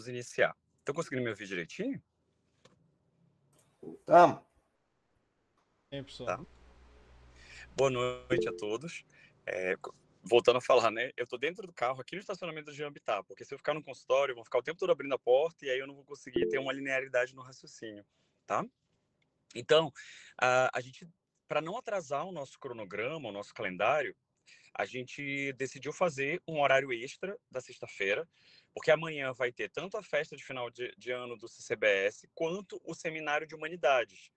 vamos iniciar. Estão conseguindo me ouvir direitinho? Tamo. Pessoal. Tá. Boa noite a todos. Voltando a falar, né? Eu tô dentro do carro aqui no estacionamento do Jean Bittar, porque se eu ficar no consultório, eu vou ficar o tempo todo abrindo a porta e aí eu não vou conseguir ter uma linearidade no raciocínio, tá? Então, a gente, para não atrasar o nosso cronograma, o nosso calendário, a gente decidiu fazer um horário extra da sexta-feira, porque amanhã vai ter tanto a festa de final de ano do CCBS, quanto o seminário de humanidades.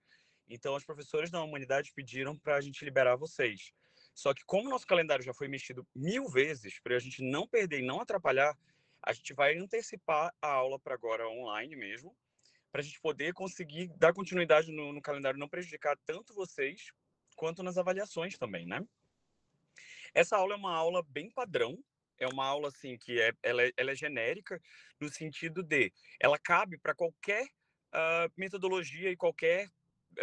Então, as professoras da humanidade pediram para a gente liberar vocês. Só que como o nosso calendário já foi mexido 1000 vezes, para a gente não perder e não atrapalhar, a gente vai antecipar a aula para agora online mesmo, para a gente poder conseguir dar continuidade no calendário, não prejudicar tanto vocês, quanto nas avaliações também, né? Essa aula é uma aula bem padrão, é uma aula assim que ela é genérica no sentido de ela cabe para qualquer metodologia e qualquer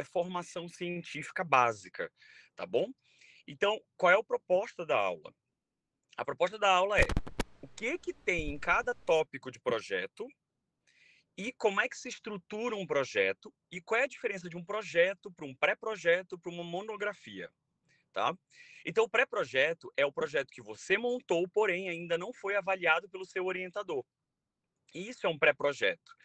formação científica básica, tá bom? Então, qual é a proposta da aula? A proposta da aula é o que tem em cada tópico de projeto e como é que se estrutura um projeto e qual é a diferença de um projeto para um pré-projeto para uma monografia. Tá? Então, o pré-projeto é o projeto que você montou, porém ainda não foi avaliado pelo seu orientador. Isso é um pré-projeto.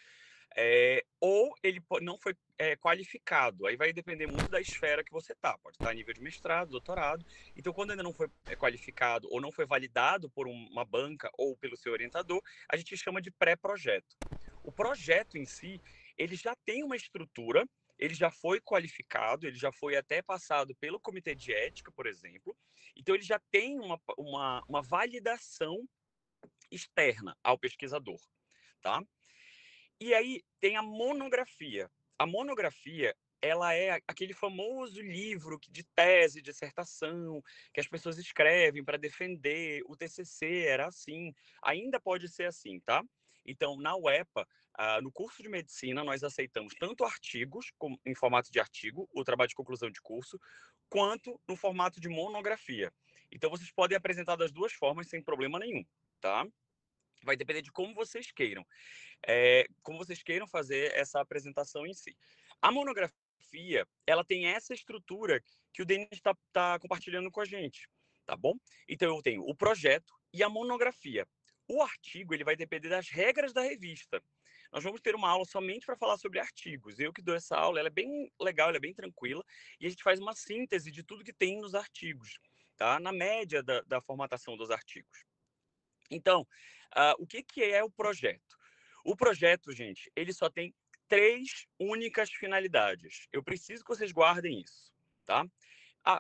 Ou ele não foi qualificado. Aí vai depender muito da esfera que você está. Pode estar a nível de mestrado, doutorado. Então, quando ainda não foi qualificado ou não foi validado por uma banca ou pelo seu orientador, a gente chama de pré-projeto. O projeto em si, ele já tem uma estrutura, ele já foi qualificado, ele já foi até passado pelo comitê de ética, por exemplo. Então, ele já tem uma validação externa ao pesquisador, tá? E aí tem a monografia. A monografia, ela é aquele famoso livro de tese, dissertação, que as pessoas escrevem para defender. O TCC era assim, ainda pode ser assim, tá? Então, na UEPA, no curso de medicina, nós aceitamos tanto artigos, em formato de artigo, o trabalho de conclusão de curso, quanto no formato de monografia. Então, vocês podem apresentar das duas formas sem problema nenhum, tá? Vai depender de como vocês queiram. Como vocês queiram fazer essa apresentação em si. A monografia, ela tem essa estrutura que o Denis está compartilhando com a gente, tá bom? Então, eu tenho o projeto e a monografia. O artigo, ele vai depender das regras da revista. Nós vamos ter uma aula somente para falar sobre artigos. Eu que dou essa aula, ela é bem legal, ela é bem tranquila, e a gente faz uma síntese de tudo que tem nos artigos, tá? Na média da formatação dos artigos. Então, o que é o projeto? O projeto, gente, ele só tem 3 únicas finalidades. Eu preciso que vocês guardem isso, tá?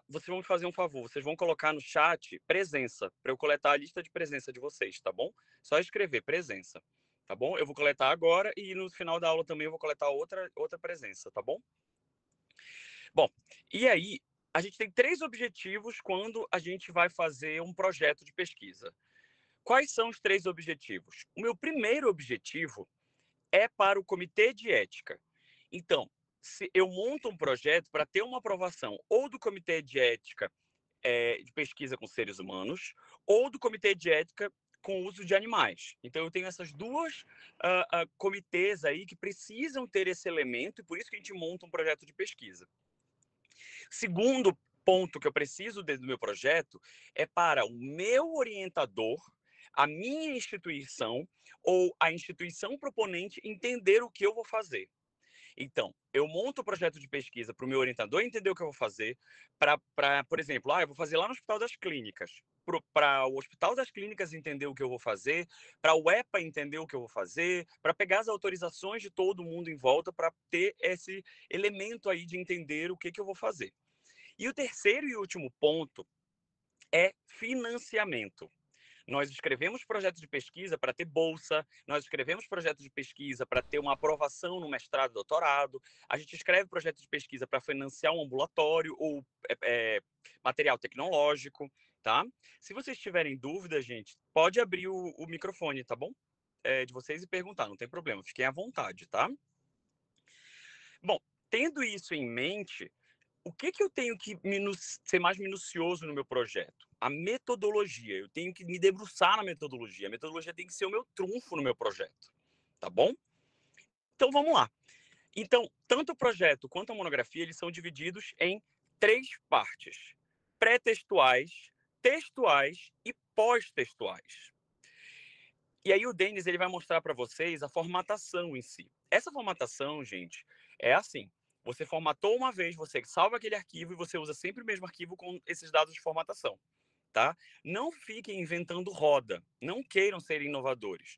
Vocês vão me fazer um favor, vocês vão colocar no chat presença, para eu coletar a lista de presença de vocês, tá bom? Só escrever presença, tá bom? Eu vou coletar agora e no final da aula também eu vou coletar outra presença, tá bom? Bom, e aí, a gente tem 3 objetivos quando a gente vai fazer um projeto de pesquisa. Quais são os 3 objetivos? O meu primeiro objetivo é para o comitê de ética. Então, se eu monto um projeto para ter uma aprovação ou do comitê de ética de pesquisa com seres humanos, ou do comitê de ética com uso de animais. Então, eu tenho essas duas comitês aí que precisam ter esse elemento, e por isso que a gente monta um projeto de pesquisa. Segundo ponto que eu preciso do meu projeto é para o meu orientador, a minha instituição ou a instituição proponente entender o que eu vou fazer. Então, eu monto o projeto de pesquisa para o meu orientador entender o que eu vou fazer, por exemplo, eu vou fazer lá no Hospital das Clínicas, para o Hospital das Clínicas entender o que eu vou fazer, para o EPA entender o que eu vou fazer, para pegar as autorizações de todo mundo em volta, para ter esse elemento aí de entender o que eu vou fazer. E o terceiro e último ponto é financiamento. Nós escrevemos projetos de pesquisa para ter bolsa, nós escrevemos projetos de pesquisa para ter uma aprovação no mestrado e doutorado, a gente escreve projetos de pesquisa para financiar um ambulatório ou material tecnológico, tá? Se vocês tiverem dúvida, gente, pode abrir o microfone, tá bom? De vocês e perguntar, não tem problema, fiquem à vontade, tá? Bom, tendo isso em mente, o que eu tenho que ser mais minucioso no meu projeto? A metodologia. Eu tenho que me debruçar na metodologia. A metodologia tem que ser o meu trunfo no meu projeto, tá bom? Então, vamos lá. Então, tanto o projeto quanto a monografia, eles são divididos em 3 partes: pré-textuais, textuais e pós-textuais. E aí o Denis ele vai mostrar para vocês a formatação em si. Essa formatação, gente, é assim. Você formatou uma vez, você salva aquele arquivo e você usa sempre o mesmo arquivo com esses dados de formatação, tá? Não fiquem inventando roda, não queiram ser inovadores.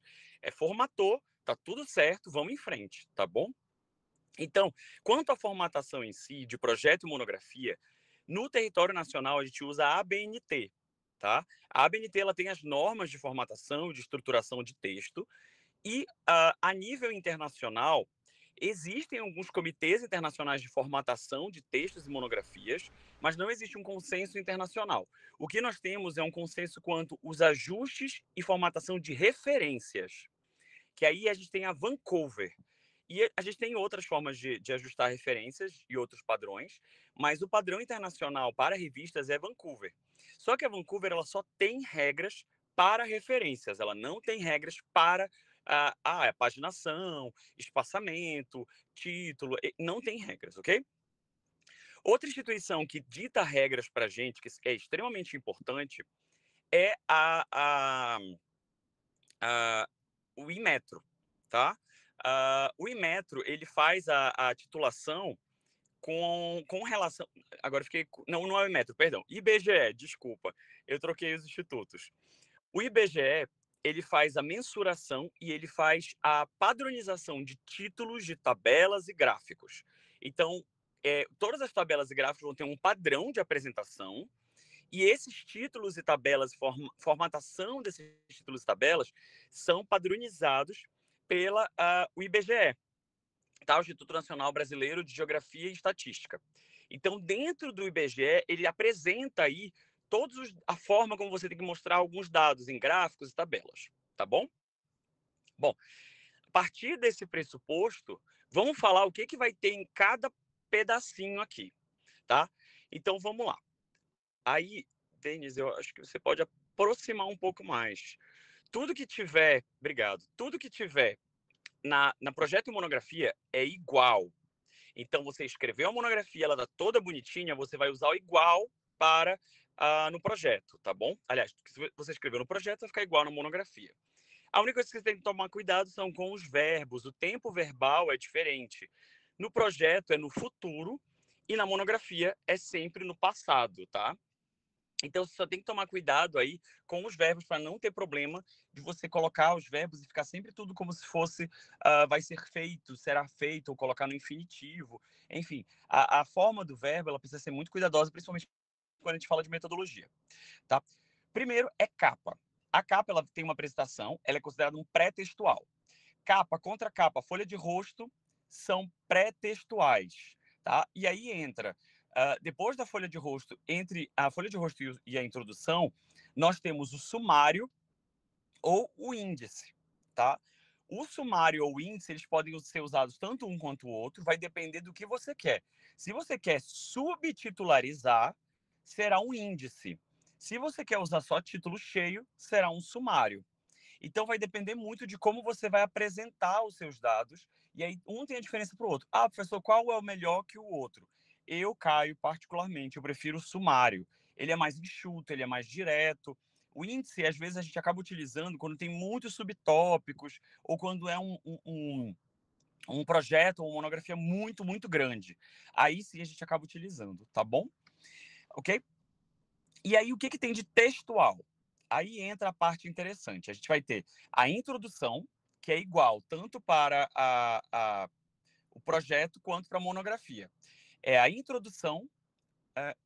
Formatou, tá tudo certo, vamos em frente, tá bom? Então, quanto à formatação em si, de projeto e monografia, no território nacional a gente usa a ABNT, tá? A ABNT ela tem as normas de formatação e de estruturação de texto e a nível internacional existem alguns comitês internacionais de formatação de textos e monografias, mas não existe um consenso internacional. O que nós temos é um consenso quanto os ajustes e formatação de referências, que aí a gente tem a Vancouver. E a gente tem outras formas de ajustar referências e outros padrões, mas o padrão internacional para revistas é Vancouver. Só que a Vancouver ela só tem regras para referências, ela não tem regras para a paginação, espaçamento, título, não tem regras, ok? Outra instituição que dita regras para a gente, que é extremamente importante, é o Inmetro, tá? O Inmetro, ele faz a titulação com relação... Agora eu fiquei... Não, não é o Inmetro, perdão. IBGE, desculpa. Eu troquei os institutos. O IBGE, ele faz a mensuração e ele faz a padronização de títulos, de tabelas e gráficos. Então, todas as tabelas e gráficos vão ter um padrão de apresentação e esses títulos e tabelas, formatação desses títulos e tabelas, são padronizados pela o IBGE, tá? O Instituto Nacional Brasileiro de Geografia e Estatística. Então, dentro do IBGE, ele apresenta aí a forma como você tem que mostrar alguns dados em gráficos e tabelas, tá bom? Bom, a partir desse pressuposto, vamos falar o que vai ter em cada pedacinho aqui, tá? Então, vamos lá. Aí, Denis, eu acho que você pode aproximar um pouco mais. Tudo que tiver, obrigado, tudo que tiver na projeto e monografia é igual. Então, você escreveu a monografia, ela está toda bonitinha, você vai usar o igual para no projeto, tá bom? Aliás, se você escreveu no projeto, vai ficar igual na monografia. A única coisa que você tem que tomar cuidado são com os verbos. O tempo verbal é diferente. No projeto é no futuro e na monografia é sempre no passado, tá? Então, você só tem que tomar cuidado aí com os verbos para não ter problema de você colocar os verbos e ficar sempre tudo como se fosse vai ser feito, será feito, ou colocar no infinitivo. Enfim, a forma do verbo ela precisa ser muito cuidadosa, principalmente quando a gente fala de metodologia. Tá? Primeiro é capa. A capa ela tem uma apresentação, ela é considerada um pré-textual. Capa, contra capa, folha de rosto são pré-textuais. Tá? E aí entra... depois da folha de rosto, entre a folha de rosto e a introdução, nós temos o sumário ou o índice, tá? O sumário ou o índice, eles podem ser usados tanto um quanto o outro, vai depender do que você quer. Se você quer subtitularizar, será um índice. Se você quer usar só título cheio, será um sumário. Então, vai depender muito de como você vai apresentar os seus dados. E aí, um tem a diferença para o outro. Ah, professor, qual é o melhor que o outro? Eu, Caio, particularmente, eu prefiro o sumário. Ele é mais enxuto, ele é mais direto. O índice, às vezes, a gente acaba utilizando quando tem muitos subtópicos ou quando é um projeto ou uma monografia muito, muito grande. Aí sim a gente acaba utilizando, tá bom? Ok? E aí, o que tem de textual? Aí entra a parte interessante. A gente vai ter a introdução, que é igual tanto para o projeto quanto para a monografia. É a introdução.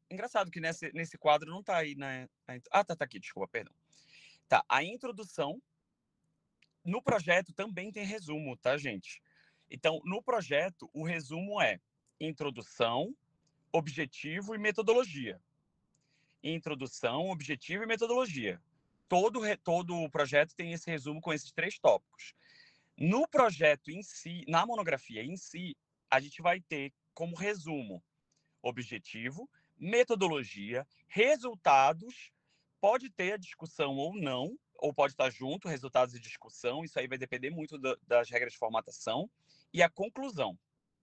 Engraçado que nesse quadro não está aí, né? Tá aqui, desculpa, perdão. Tá, a introdução. No projeto também tem resumo, tá, gente? Então, no projeto, o resumo é introdução, objetivo e metodologia. Introdução, objetivo e metodologia. Todo o projeto tem esse resumo com esses 3 tópicos. No projeto em si, na monografia em si, a gente vai ter como resumo objetivo, metodologia, resultados, pode ter a discussão ou não, ou pode estar junto, resultados e discussão. Isso aí vai depender muito das regras de formatação. E a conclusão,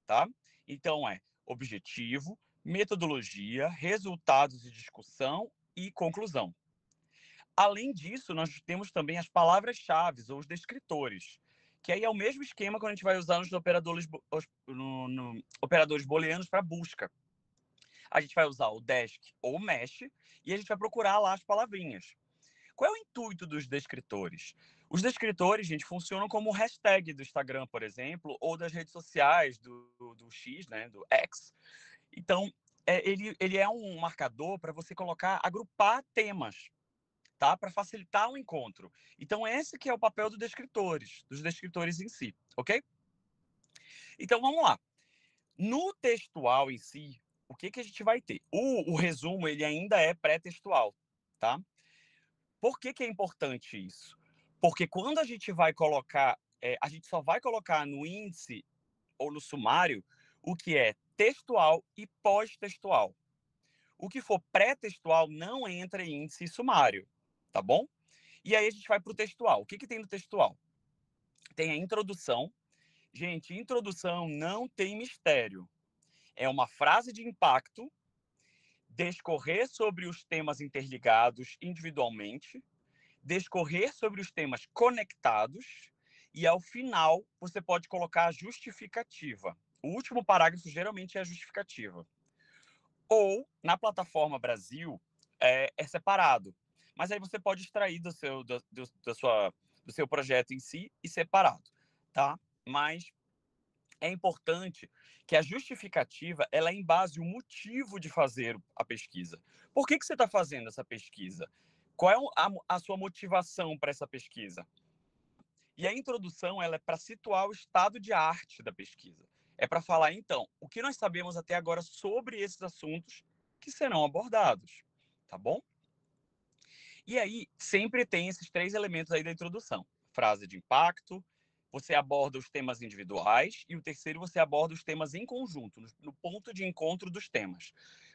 tá? Então, objetivo, metodologia, resultados e discussão e conclusão. Além disso, nós temos também as palavras-chave ou os descritores, que aí é o mesmo esquema que a gente vai usar nos operadores, operadores booleanos para busca. A gente vai usar o desk ou o mesh e a gente vai procurar lá as palavrinhas. Qual é o intuito dos descritores? Os descritores, gente, funcionam como hashtag do Instagram, por exemplo, ou das redes sociais do X, né, do X. Então, ele é um marcador para você colocar, agrupar temas, tá? Para facilitar o encontro. Então, esse que é o papel dos descritores em si, ok? Então, vamos lá. No textual em si, o que a gente vai ter? O resumo, ele ainda é pré-textual, tá? Por que é importante isso? Porque quando a gente vai colocar, a gente só vai colocar no índice ou no sumário o que é textual e pós-textual. O que for pré-textual não entra em índice e sumário, tá bom? E aí a gente vai para o textual. O que tem no textual? Tem a introdução. Gente, introdução não tem mistério. É uma frase de impacto, discorrer sobre os temas interligados individualmente, discorrer sobre os temas conectados e, ao final, você pode colocar a justificativa. O último parágrafo geralmente é a justificativa. Ou, na plataforma Brasil, é separado. Mas aí você pode extrair do seu projeto em si e separado, tá? Mas é importante que a justificativa ela embase o motivo de fazer a pesquisa. Por que você está fazendo essa pesquisa? Qual é a sua motivação para essa pesquisa? E a introdução ela é para situar o estado de arte da pesquisa. É para falar, então, o que nós sabemos até agora sobre esses assuntos que serão abordados, tá bom? E aí, sempre tem esses 3 elementos aí da introdução. Frase de impacto, você aborda os temas individuais, e o terceiro, você aborda os temas em conjunto, no ponto de encontro dos temas.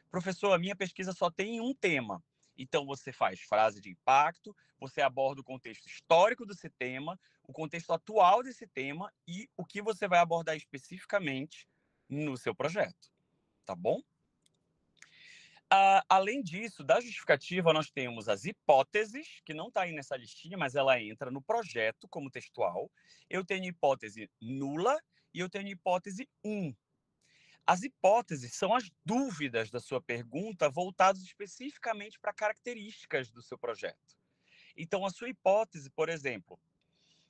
Professor, a minha pesquisa só tem um tema. Então, você faz frase de impacto, você aborda o contexto histórico desse tema, o contexto atual desse tema e o que você vai abordar especificamente no seu projeto. Tá bom? Além disso, da justificativa, nós temos as hipóteses, que não está aí nessa listinha, mas ela entra no projeto como textual. Eu tenho hipótese nula e eu tenho hipótese 1. As hipóteses são as dúvidas da sua pergunta voltadas especificamente para características do seu projeto. Então, a sua hipótese, por exemplo,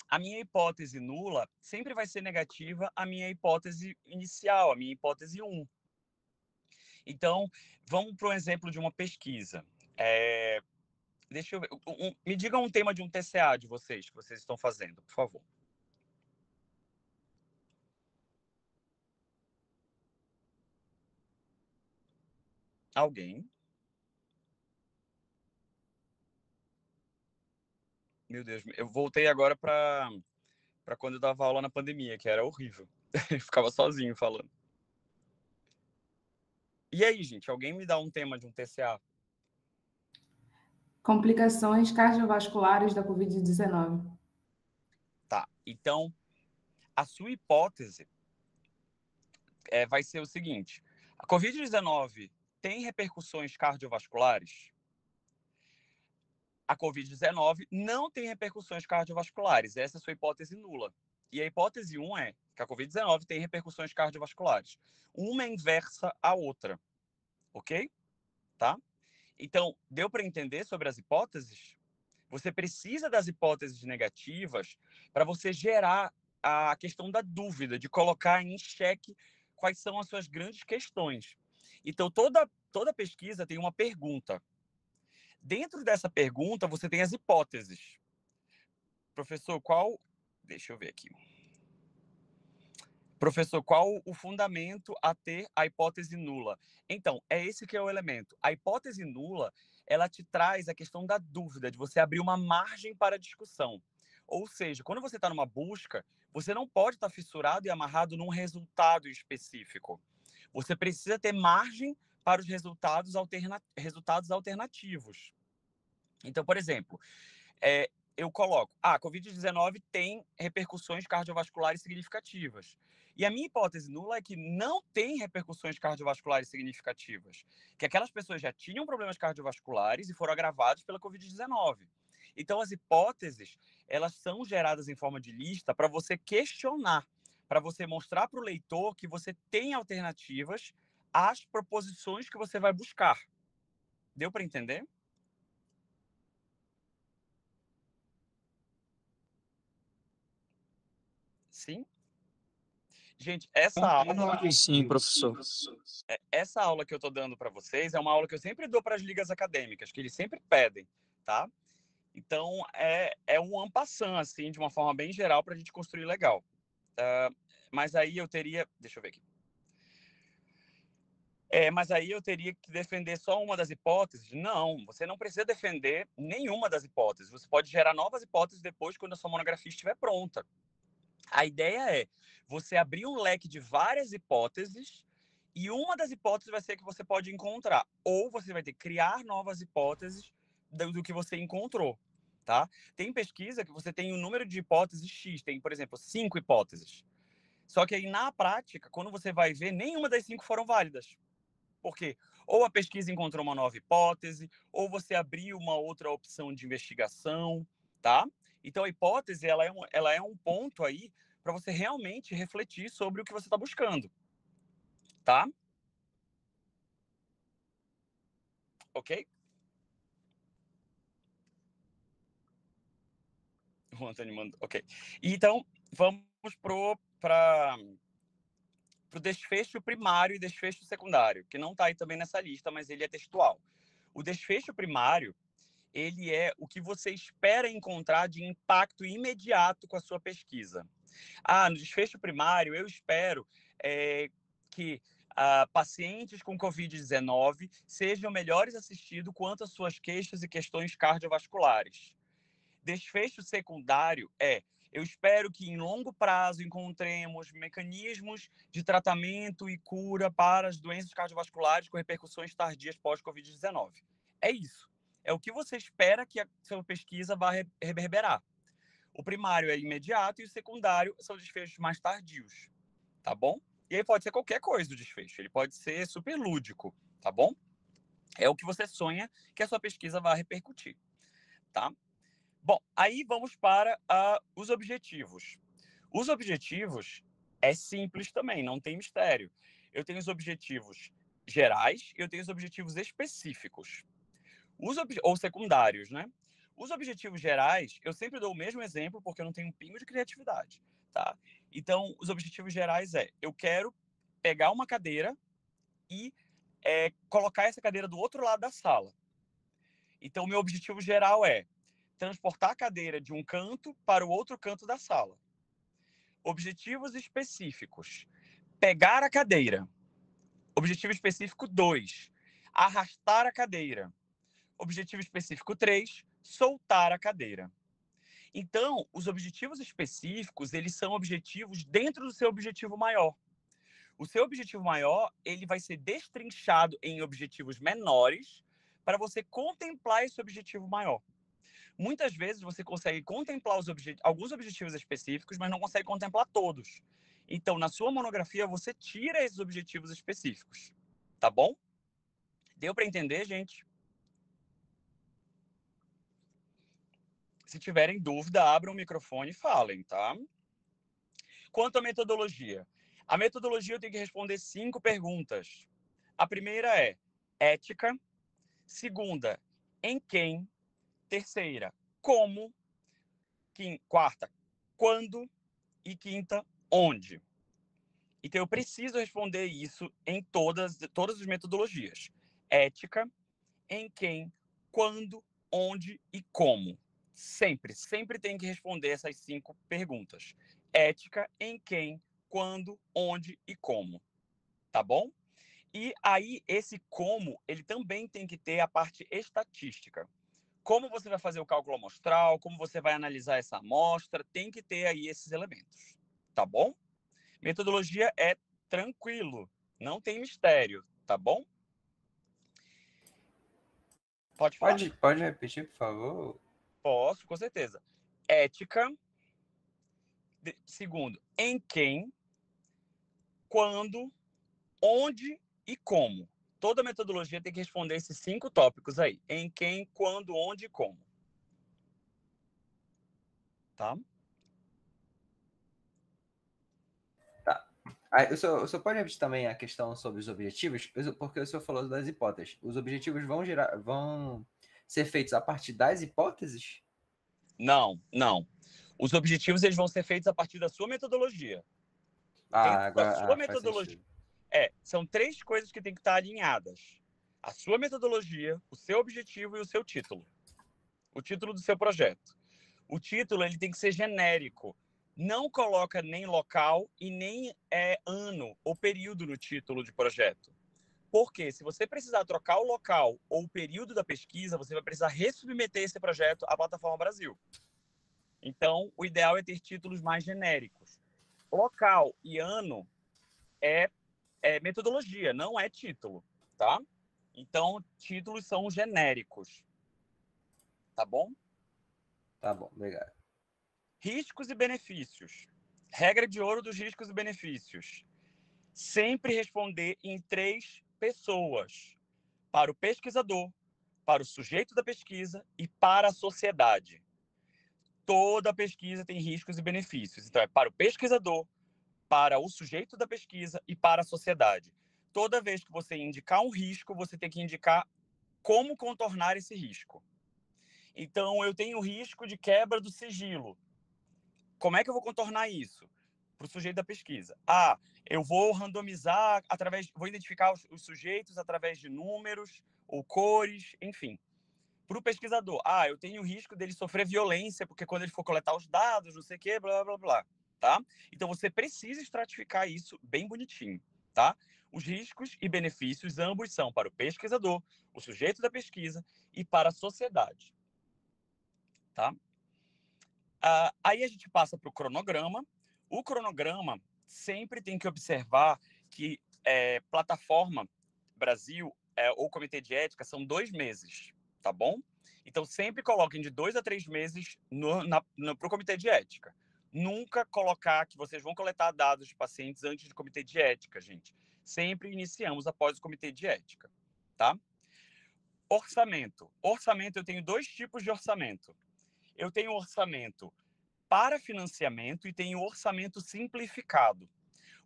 a minha hipótese nula sempre vai ser negativa à minha hipótese inicial, a minha hipótese 1. Então, vamos para um exemplo de uma pesquisa. Deixa eu ver. Me diga um tema de um TCA de vocês, que vocês estão fazendo, por favor. Alguém? Meu Deus, eu voltei agora para quando eu dava aula na pandemia, que era horrível. Eu ficava sozinho falando. E aí, gente, alguém me dá um tema de um TCA? Complicações cardiovasculares da Covid-19. Tá, então, a sua hipótese vai ser o seguinte: a Covid-19 tem repercussões cardiovasculares? A Covid-19 não tem repercussões cardiovasculares. Essa é a sua hipótese nula. E a hipótese 1 é que a Covid-19 tem repercussões cardiovasculares. Uma é inversa à outra. Ok? Tá? Então, deu para entender sobre as hipóteses? Você precisa das hipóteses negativas para você gerar a questão da dúvida, de colocar em xeque quais são as suas grandes questões. Então, toda pesquisa tem uma pergunta. Dentro dessa pergunta, você tem as hipóteses. Professor, deixa eu ver aqui. Professor, qual o fundamento a ter a hipótese nula? Então, é esse que é o elemento. A hipótese nula, ela te traz a questão da dúvida, de você abrir uma margem para a discussão. Ou seja, quando você está numa busca, você não pode estar fissurado e amarrado num resultado específico. Você precisa ter margem para os resultados alternativos. Então, por exemplo, eu coloco, a Covid-19 tem repercussões cardiovasculares significativas. E a minha hipótese nula é que não tem repercussões cardiovasculares significativas, que aquelas pessoas já tinham problemas cardiovasculares e foram agravados pela Covid-19. Então, as hipóteses, elas são geradas em forma de lista para você questionar, para você mostrar para o leitor que você tem alternativas às proposições que você vai buscar. Deu para entender? Sim? Gente, essa aula, Sim, professor. essa aula que eu estou dando para vocês é uma aula que eu sempre dou para as ligas acadêmicas, que eles sempre pedem, tá? Então, é um en passant, assim, de uma forma bem geral, para a gente construir legal. Mas aí eu teria... Deixa eu ver aqui. Mas aí eu teria que defender só uma das hipóteses? Não, você não precisa defender nenhuma das hipóteses. Você pode gerar novas hipóteses depois, quando a sua monografia estiver pronta. A ideia é você abrir um leque de várias hipóteses e uma das hipóteses vai ser que você pode encontrar. Ou você vai ter que criar novas hipóteses do que você encontrou, tá? Tem pesquisa que você tem um número de hipóteses X, tem, por exemplo, 5 hipóteses. Só que aí, na prática, quando você vai ver, nenhuma das 5 foram válidas. Por quê? Ou a pesquisa encontrou uma nova hipótese, ou você abriu uma outra opção de investigação, tá? Então, a hipótese, ela é um ponto aí para você realmente refletir sobre o que você está buscando, tá? Ok? O Antônio mandou. Ok. Então, vamos para o desfecho primário e desfecho secundário, que não está aí também nessa lista, mas ele é textual. O desfecho primário, ele é o que você espera encontrar de impacto imediato com a sua pesquisa. No desfecho primário, eu espero que pacientes com Covid-19 sejam melhores assistidos quanto às suas queixas e questões cardiovasculares. Desfecho secundário eu espero que em longo prazo encontremos mecanismos de tratamento e cura para as doenças cardiovasculares com repercussões tardias pós-Covid-19. É isso. É o que você espera que a sua pesquisa vá reverberar. O primário é imediato e o secundário são desfechos mais tardios, tá bom? E aí pode ser qualquer coisa do desfecho, ele pode ser super lúdico, tá bom? É o que você sonha que a sua pesquisa vai repercutir, tá? Bom, aí vamos para os objetivos. Os objetivos é simples também, não tem mistério. Eu tenho os objetivos gerais e eu tenho os objetivos específicos. Ou secundários, né? Os objetivos gerais, eu sempre dou o mesmo exemplo porque eu não tenho um pingo de criatividade, tá? Então, os objetivos gerais eu quero pegar uma cadeira e colocar essa cadeira do outro lado da sala. Então, o meu objetivo geral é transportar a cadeira de um canto para o outro canto da sala. Objetivos específicos: pegar a cadeira. Objetivo específico 2: arrastar a cadeira. Objetivo específico 3: soltar a cadeira. Então, os objetivos específicos, eles são objetivos dentro do seu objetivo maior. O seu objetivo maior, ele vai ser destrinchado em objetivos menores para você contemplar esse objetivo maior. Muitas vezes você consegue contemplar alguns objetivos específicos, mas não consegue contemplar todos. Então, na sua monografia, você tira esses objetivos específicos. Tá bom? Deu para entender, gente? Se tiverem dúvida, abram o microfone e falem, tá? Quanto à metodologia. A metodologia eu tenho que responder 5 perguntas. A primeira é ética. Segunda, em quem. Terceira, como. Quarta, quando. E quinta, onde. Então, eu preciso responder isso em todas as metodologias. Ética, em quem, quando, onde e como. Sempre tem que responder essas 5 perguntas. Ética, em quem, quando, onde e como. Tá bom? E aí, esse como, ele também tem que ter a parte estatística. Como você vai fazer o cálculo amostral, como você vai analisar essa amostra, tem que ter aí esses elementos. Tá bom? Metodologia é tranquilo, não tem mistério, tá bom? Pode falar. Pode repetir, por favor? Posso, com certeza. Ética. Segundo, em quem, quando, onde e como. Toda metodologia tem que responder esses 5 tópicos aí. Em quem, quando, onde e como. Tá? Tá. Aí, o senhor pode repetir também a questão sobre os objetivos? Porque o senhor falou das hipóteses. Os objetivos vão ser feitos a partir das hipóteses? Não, não. Os objetivos eles vão ser feitos a partir da sua metodologia. Dentro da sua Faz metodologia. sentido. São 3 coisas que têm que estar alinhadas. A sua metodologia, o seu objetivo e o seu título. O título do seu projeto. O título ele tem que ser genérico. Não coloca nem local e nem ano ou período no título de projeto. Porque se você precisar trocar o local ou o período da pesquisa, você vai precisar resubmeter esse projeto à Plataforma Brasil. Então, o ideal é ter títulos mais genéricos. Local e ano é metodologia, não é título, tá? Então, títulos são genéricos. Tá bom? Tá bom, obrigado. Riscos e benefícios. Regra de ouro dos riscos e benefícios. Sempre responder em 3 pessoas. Para o pesquisador, para o sujeito da pesquisa e para a sociedade. Toda pesquisa tem riscos e benefícios. Então, é para o pesquisador, para o sujeito da pesquisa e para a sociedade. Toda vez que você indicar um risco, você tem que indicar como contornar esse risco. Então, eu tenho o risco de quebra do sigilo. Como é que eu vou contornar isso? Para o sujeito da pesquisa. Eu vou randomizar vou identificar os sujeitos através de números ou cores, enfim. Para o pesquisador, eu tenho o risco dele sofrer violência, porque quando ele for coletar os dados, não sei o quê, blá, blá, blá, tá? Então, você precisa estratificar isso bem bonitinho, tá? Os riscos e benefícios, ambos são para o pesquisador, o sujeito da pesquisa e para a sociedade, tá? Aí a gente passa para o cronograma. O cronograma sempre tem que observar que plataforma Brasil ou comitê de ética são 2 meses, tá bom? Então, sempre coloquem de 2 a 3 meses para o comitê de ética. Nunca colocar que vocês vão coletar dados de pacientes antes do comitê de ética, gente. Sempre iniciamos após o comitê de ética, tá? Orçamento. Orçamento, eu tenho 2 tipos de orçamento. Eu tenho orçamento para financiamento e tenho orçamento simplificado.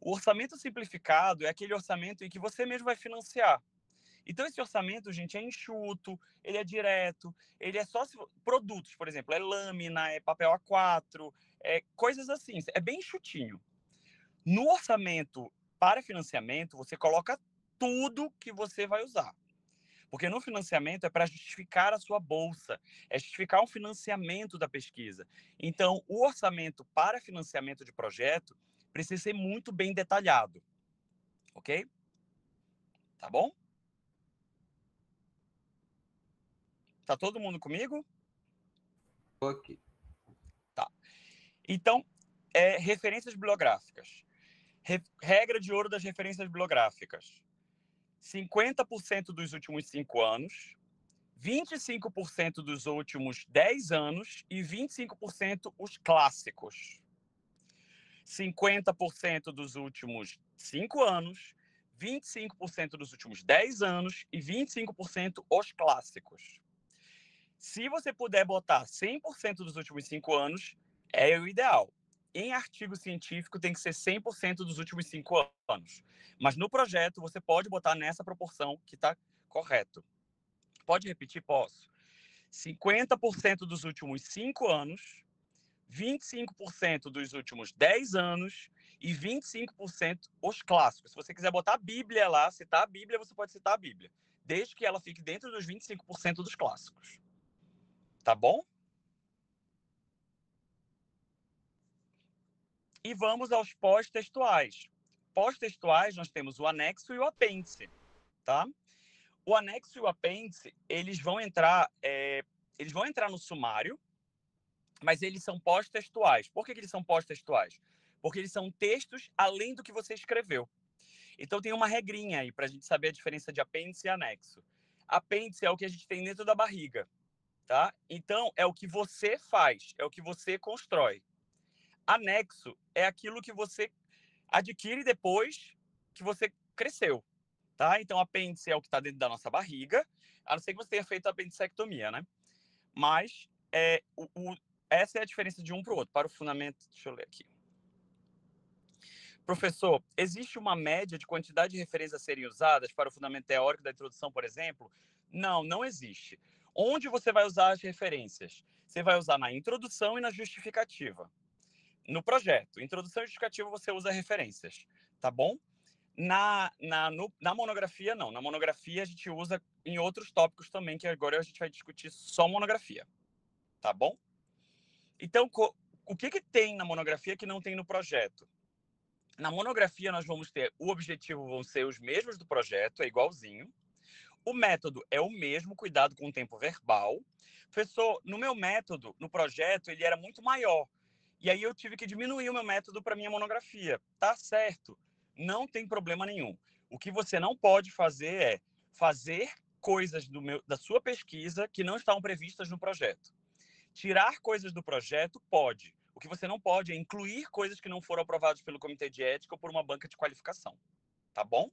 O orçamento simplificado é aquele orçamento em que você mesmo vai financiar. Então, esse orçamento, gente, é enxuto, ele é direto, ele é só produtos, por exemplo, é lâmina, é papel A4, coisas assim, é bem enxutinho. No orçamento para financiamento, você coloca tudo que você vai usar. Porque no financiamento é para justificar a sua bolsa, é justificar o financiamento da pesquisa. Então, o orçamento para financiamento de projeto precisa ser muito bem detalhado. Ok? Tá bom? Tá todo mundo comigo? Ok. Tá. Então, referências bibliográficas. Regra de ouro das referências bibliográficas. 50% dos últimos 5 anos, 25% dos últimos 10 anos e 25% os clássicos. 50% dos últimos 5 anos, 25% dos últimos 10 anos e 25% os clássicos. Se você puder botar 100% dos últimos 5 anos, é o ideal. Em artigo científico tem que ser 100% dos últimos 5 anos. Mas no projeto você pode botar nessa proporção que está correto. Pode repetir? Posso. 50% dos últimos 5 anos, 25% dos últimos 10 anos e 25% os clássicos. Se você quiser botar a Bíblia lá, citar a Bíblia, você pode citar a Bíblia, desde que ela fique dentro dos 25% dos clássicos. Tá bom? E vamos aos pós-textuais. Pós-textuais, nós temos o anexo e o apêndice, tá? O anexo e o apêndice, eles vão entrar no sumário, mas eles são pós-textuais. Por que eles são pós-textuais? Porque eles são textos além do que você escreveu. Então, tem uma regrinha aí para a gente saber a diferença de apêndice e anexo. Apêndice é o que a gente tem dentro da barriga. tá? Então, é o que você faz, é o que você constrói. Anexo é aquilo que você adquire depois que você cresceu, tá? Então, apêndice é o que está dentro da nossa barriga, a não ser que você tenha feito a apendicectomia, né? Mas essa é a diferença de um para o outro. Para o fundamento, deixa eu ler aqui. Professor, existe uma média de quantidade de referências a serem usadas para o fundamento teórico da introdução, por exemplo? Não, não existe. Onde você vai usar as referências? Você vai usar na introdução e na justificativa. No projeto, introdução e justificativa, você usa referências, tá bom? Na monografia, não. Na monografia, a gente usa em outros tópicos também, que agora a gente vai discutir só monografia, tá bom? Então, o que tem na monografia que não tem no projeto? Na monografia, nós vamos ter o objetivo, vão ser os mesmos do projeto, é igualzinho. O método é o mesmo, cuidado com o tempo verbal. Professor, no meu método, no projeto, ele era muito maior. E aí eu tive que diminuir o meu método para minha monografia. Tá certo, não tem problema nenhum. O que você não pode fazer é fazer coisas da sua pesquisa que não estão previstas no projeto. Tirar coisas do projeto, pode. O que você não pode é incluir coisas que não foram aprovadas pelo comitê de ética ou por uma banca de qualificação. Tá bom?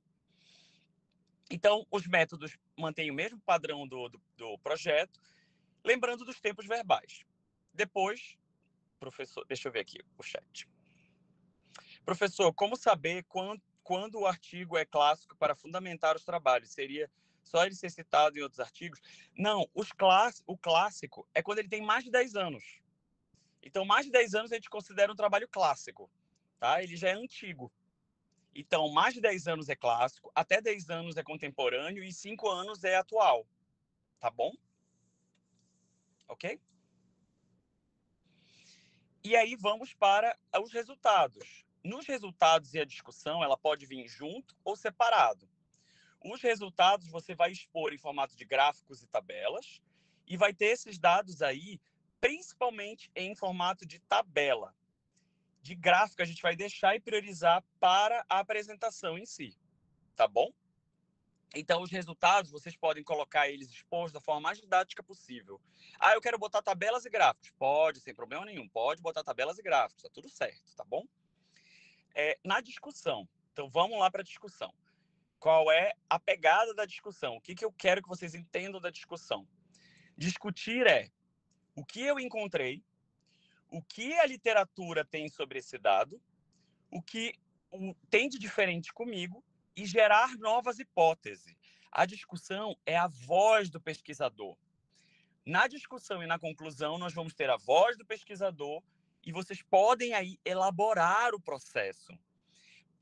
Então, os métodos mantêm o mesmo padrão do projeto, lembrando dos tempos verbais. Depois, professor, deixa eu ver aqui o chat. Professor, como saber quando o artigo é clássico para fundamentar os trabalhos? Seria só ele ser citado em outros artigos? Não, o clássico é quando ele tem mais de 10 anos. Então, mais de 10 anos a gente considera um trabalho clássico, tá? Ele já é antigo. Então, mais de 10 anos é clássico, até 10 anos é contemporâneo e 5 anos é atual. Tá bom? Ok? E aí vamos para os resultados. Nos resultados e a discussão, ela pode vir junto ou separado. Os resultados você vai expor em formato de gráficos e tabelas e vai ter esses dados aí, principalmente em formato de tabela. De gráfico, a gente vai deixar e priorizar para a apresentação em si. Tá bom? Então, os resultados, vocês podem colocar eles expostos da forma mais didática possível. Ah, eu quero botar tabelas e gráficos. Pode, sem problema nenhum. Pode botar tabelas e gráficos. Tá tudo certo, tá bom? Na discussão. Então, vamos lá para a discussão. Qual é a pegada da discussão? O que eu quero que vocês entendam da discussão? Discutir é o que eu encontrei, o que a literatura tem sobre esse dado, o que tem de diferente comigo e gerar novas hipóteses. A discussão é a voz do pesquisador. Na discussão e na conclusão, nós vamos ter a voz do pesquisador e vocês podem aí elaborar o processo.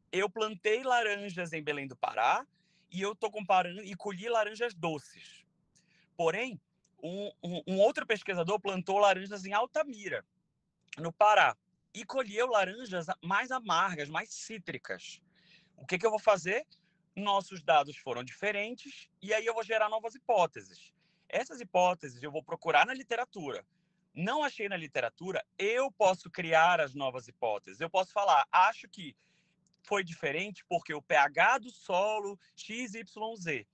Eu plantei laranjas em Belém do Pará e eu estou comparando e colhi laranjas doces. Porém, um outro pesquisador plantou laranjas em Altamira, no Pará, e colheu laranjas mais amargas, mais cítricas. O que eu vou fazer? Nossos dados foram diferentes e aí eu vou gerar novas hipóteses. Essas hipóteses eu vou procurar na literatura. Não achei na literatura, eu posso criar as novas hipóteses. Eu posso falar, acho que foi diferente porque o pH do solo XYZ.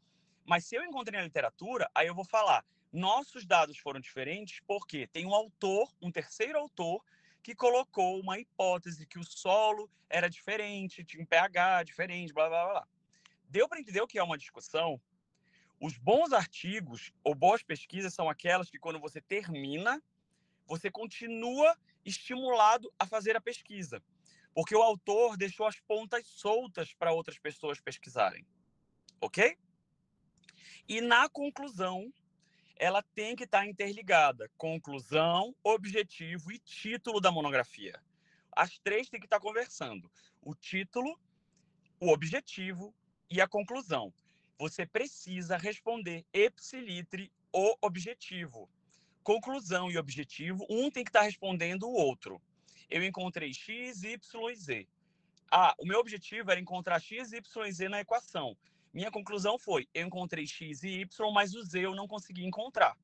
Mas se eu encontrei na literatura, aí eu vou falar, nossos dados foram diferentes porque tem um autor, um terceiro autor, que colocou uma hipótese que o solo era diferente, tinha um pH diferente, blá, blá, blá. Deu para entender o que é uma discussão? Os bons artigos ou boas pesquisas são aquelas que, quando você termina, você continua estimulado a fazer a pesquisa. Porque o autor deixou as pontas soltas para outras pessoas pesquisarem. Ok? E na conclusão, ela tem que estar interligada. Conclusão, objetivo e título da monografia. As três têm que estar conversando. O título, o objetivo e a conclusão. Você precisa responder ipsiliter o objetivo. Conclusão e objetivo, um tem que estar respondendo o outro. Eu encontrei X, Y e Z. O meu objetivo era encontrar X, Y e Z na equação. Minha conclusão foi, eu encontrei X e Y, mas o Z eu não consegui encontrar.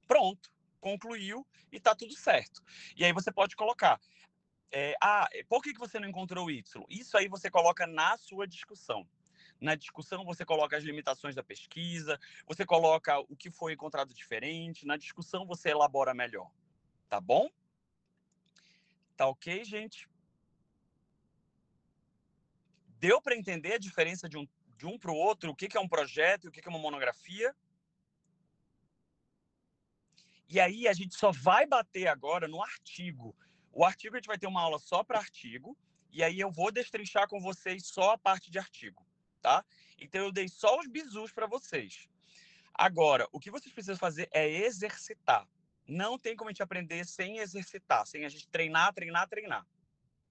Pronto, concluiu e está tudo certo. E aí você pode colocar, por que você não encontrou o Y? Isso aí você coloca na sua discussão. Na discussão, você coloca as limitações da pesquisa, você coloca o que foi encontrado diferente. Na discussão, você elabora melhor. Tá bom? Tá ok, gente? Deu para entender a diferença de um para o outro? O que é um projeto e o que é uma monografia? E aí a gente só vai bater agora no artigo. O artigo a gente vai ter uma aula só para artigo, e aí eu vou destrinchar com vocês só a parte de artigo, tá? Então eu dei só os bizus para vocês. Agora, o que vocês precisam fazer é exercitar. Não tem como a gente aprender sem exercitar, sem a gente treinar,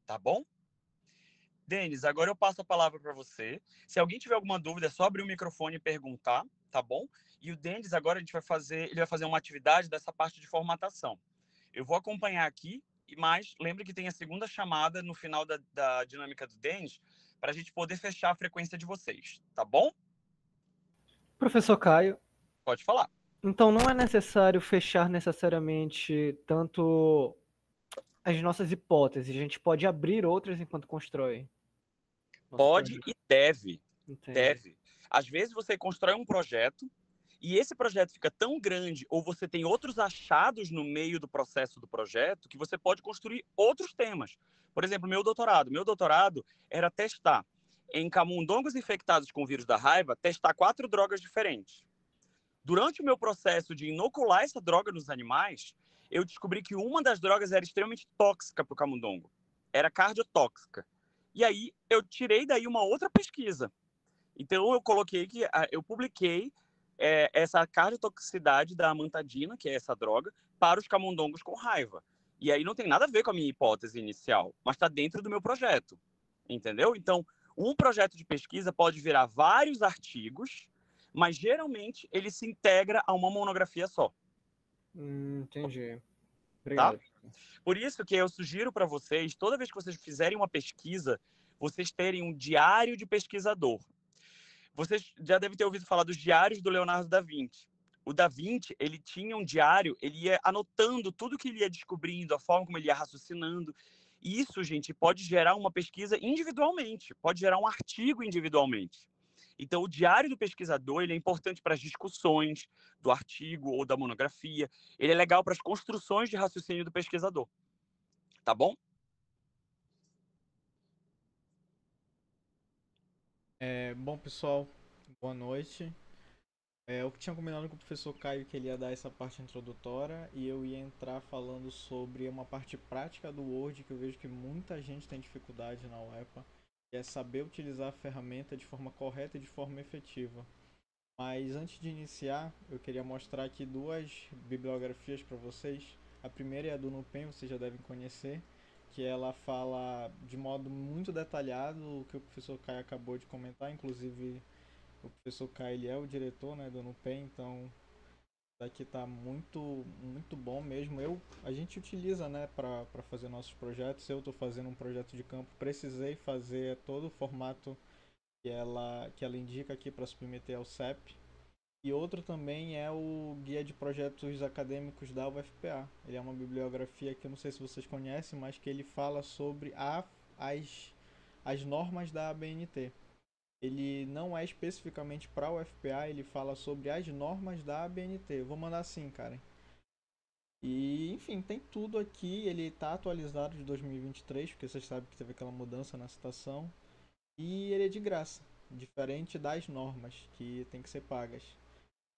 tá bom? Denis, agora eu passo a palavra para você. Se alguém tiver alguma dúvida, é só abrir o microfone e perguntar, tá bom? E o Denis, agora ele vai fazer uma atividade dessa parte de formatação. Eu vou acompanhar aqui, mas lembre que tem a segunda chamada no final da dinâmica do Denis, para a gente poder fechar a frequência de vocês, tá bom? Professor Caio, Pode falar. então não é necessário fechar necessariamente tanto as nossas hipóteses, a gente pode abrir outras enquanto constrói. Pode e deve. Entendi. Deve. Às vezes você constrói um projeto e esse projeto fica tão grande ou você tem outros achados no meio do processo do projeto que você pode construir outros temas. Por exemplo, meu doutorado. Meu doutorado era testar em camundongos infectados com o vírus da raiva, testar 4 drogas diferentes. Durante o meu processo de inocular essa droga nos animais, eu descobri que uma das drogas era extremamente tóxica para o camundongo. Era cardiotóxica. E aí eu tirei daí uma outra pesquisa. Então eu publiquei essa cardiotoxicidade da amantadina, que é essa droga, para os camundongos com raiva. E aí não tem nada a ver com a minha hipótese inicial, mas está dentro do meu projeto. Entendeu? Então, um projeto de pesquisa pode virar vários artigos, mas geralmente ele se integra a uma monografia só. Entendi. Obrigado. Tá? Por isso que eu sugiro para vocês, toda vez que vocês fizerem uma pesquisa, vocês terem um diário de pesquisador. Vocês já devem ter ouvido falar dos diários do Leonardo da Vinci. O da Vinci, ele tinha um diário, ele ia anotando tudo que ele ia descobrindo, a forma como ele ia raciocinando. E isso, gente, pode gerar uma pesquisa individualmente, pode gerar um artigo individualmente. Então, o diário do pesquisador ele é importante para as discussões do artigo ou da monografia. Ele é legal para as construções de raciocínio do pesquisador. Tá bom? Bom, pessoal, boa noite. Eu tinha combinado com o professor Caio que ele ia dar essa parte introdutória e eu ia entrar falando sobre uma parte prática do Word que eu vejo que muita gente tem dificuldade na UEPA, que é saber utilizar a ferramenta de forma correta e de forma efetiva. Mas antes de iniciar, eu queria mostrar aqui 2 bibliografias para vocês. A primeira é a do Nupen, vocês já devem conhecer, que ela fala de modo muito detalhado o que o professor Caio acabou de comentar. Inclusive, o professor Caio ele é o diretor, né, do Nupen, então daqui tá muito bom mesmo. A gente utiliza, né, para fazer nossos projetos. Eu estou fazendo um projeto de campo, precisei fazer todo o formato que ela indica aqui para submeter ao CEP. E outro também é o Guia de Projetos Acadêmicos da UFPA. Ele é uma bibliografia que eu não sei se vocês conhecem, mas que ele fala sobre as normas da ABNT. Ele não é especificamente para o UFPA, ele fala sobre as normas da ABNT. Eu vou mandar assim, Karen. E, enfim, tem tudo aqui. Ele está atualizado de 2023, porque vocês sabem que teve aquela mudança na citação. E ele é de graça, diferente das normas, que tem que ser pagas.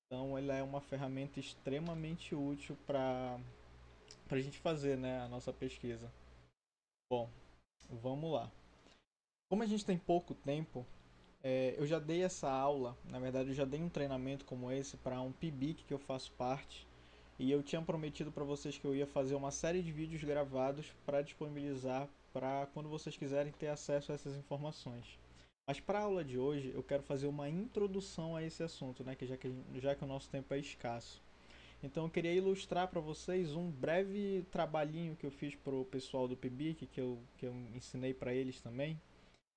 Então ele é uma ferramenta extremamente útil para a gente fazer, né, a nossa pesquisa. Bom, vamos lá. Como a gente tem pouco tempo, eu já dei essa aula, na verdade eu já dei um treinamento como esse para um PIBIC que eu faço parte. E eu tinha prometido para vocês que eu ia fazer uma série de vídeos gravados para disponibilizar para quando vocês quiserem ter acesso a essas informações. Mas para a aula de hoje eu quero fazer uma introdução a esse assunto, né, já que o nosso tempo é escasso. Então eu queria ilustrar para vocês um breve trabalhinho que eu fiz para o pessoal do PIBIC, que eu ensinei para eles também.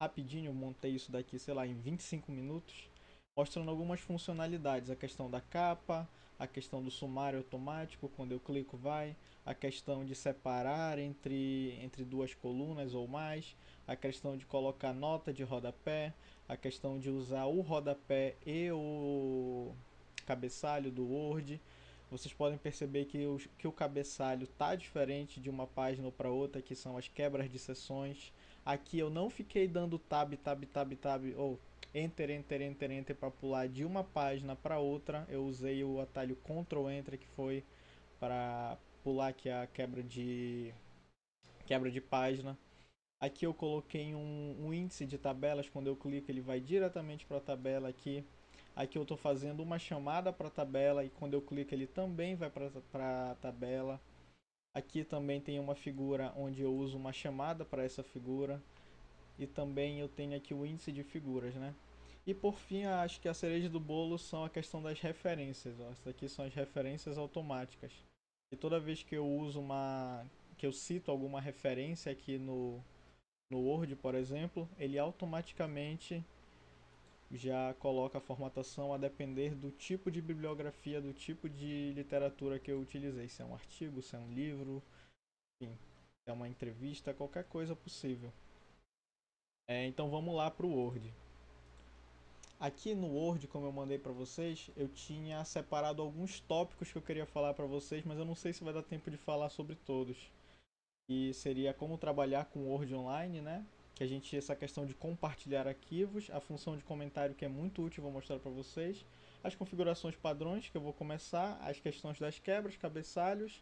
Rapidinho eu montei isso daqui, sei lá, em 25 minutos, mostrando algumas funcionalidades, a questão da capa, a questão do sumário automático, quando eu clico vai, a questão de separar entre duas colunas ou mais, a questão de colocar nota de rodapé, a questão de usar o rodapé e o cabeçalho do Word. Vocês podem perceber que o cabeçalho está diferente de uma página para outra, que são as quebras de seções. Aqui eu não fiquei dando tab ou enter, enter, enter, enter para pular de uma página para outra. Eu usei o atalho Ctrl Enter, que foi para pular aqui a quebra de página. Aqui eu coloquei um índice de tabelas. Quando eu clico ele vai diretamente para a tabela aqui. Aqui eu estou fazendo uma chamada para a tabela e quando eu clico ele também vai para a tabela. Aqui também tem uma figura onde eu uso uma chamada para essa figura. E também eu tenho aqui o índice de figuras, né? E por fim, acho que a cereja do bolo são a questão das referências. Ó. Essas aqui são as referências automáticas. E toda vez que eu uso que eu cito alguma referência aqui no Word, por exemplo, ele automaticamente já coloca a formatação a depender do tipo de bibliografia, do tipo de literatura que eu utilizei. Se é um artigo, se é um livro, enfim, se é uma entrevista, qualquer coisa possível. Então vamos lá para o Word. Aqui no Word, como eu mandei para vocês, eu tinha separado alguns tópicos que eu queria falar para vocês, mas eu não sei se vai dar tempo de falar sobre todos. E seria como trabalhar com Word Online, né? Que a gente essa questão de compartilhar arquivos, a função de comentário que é muito útil, vou mostrar para vocês, as configurações padrões que eu vou começar, as questões das quebras, cabeçalhos,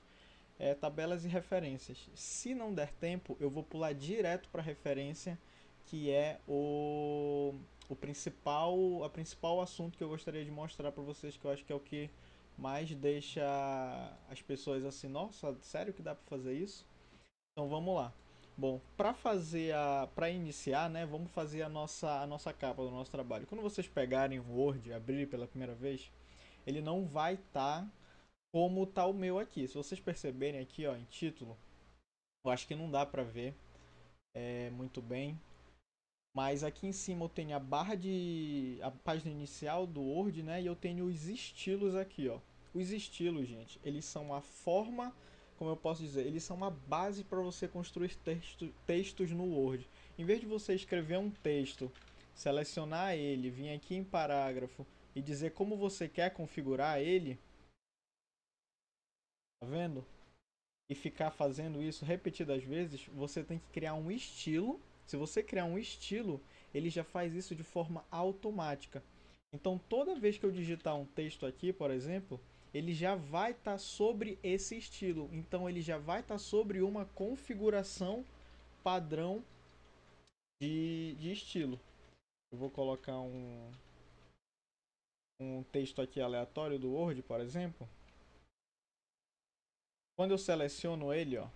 tabelas e referências. Se não der tempo, eu vou pular direto para a referência, que é o principal assunto que eu gostaria de mostrar para vocês, que eu acho que é o que mais deixa as pessoas assim, nossa, sério que dá para fazer isso? Então vamos lá. Bom, para iniciar, né, vamos fazer a nossa capa do nosso trabalho. Quando vocês pegarem o Word, abrir pela primeira vez, ele não vai estar como está o meu aqui. Se vocês perceberem aqui, ó, em título, eu acho que não dá para ver muito bem. Mas aqui em cima eu tenho a página inicial do Word, né? E eu tenho os estilos aqui, ó. Os estilos, gente, eles são a forma, como eu posso dizer, eles são uma base para você construir textos no Word. Em vez de você escrever um texto, selecionar ele, vir aqui em parágrafo e dizer como você quer configurar ele, tá vendo? E ficar fazendo isso repetidas vezes, você tem que criar um estilo. Se você criar um estilo, ele já faz isso de forma automática. Então, toda vez que eu digitar um texto aqui, por exemplo, ele já vai estar sobre esse estilo. Então, ele já vai estar sobre uma configuração padrão de estilo. Eu vou colocar um texto aqui aleatório do Word, por exemplo. Quando eu seleciono ele, ó,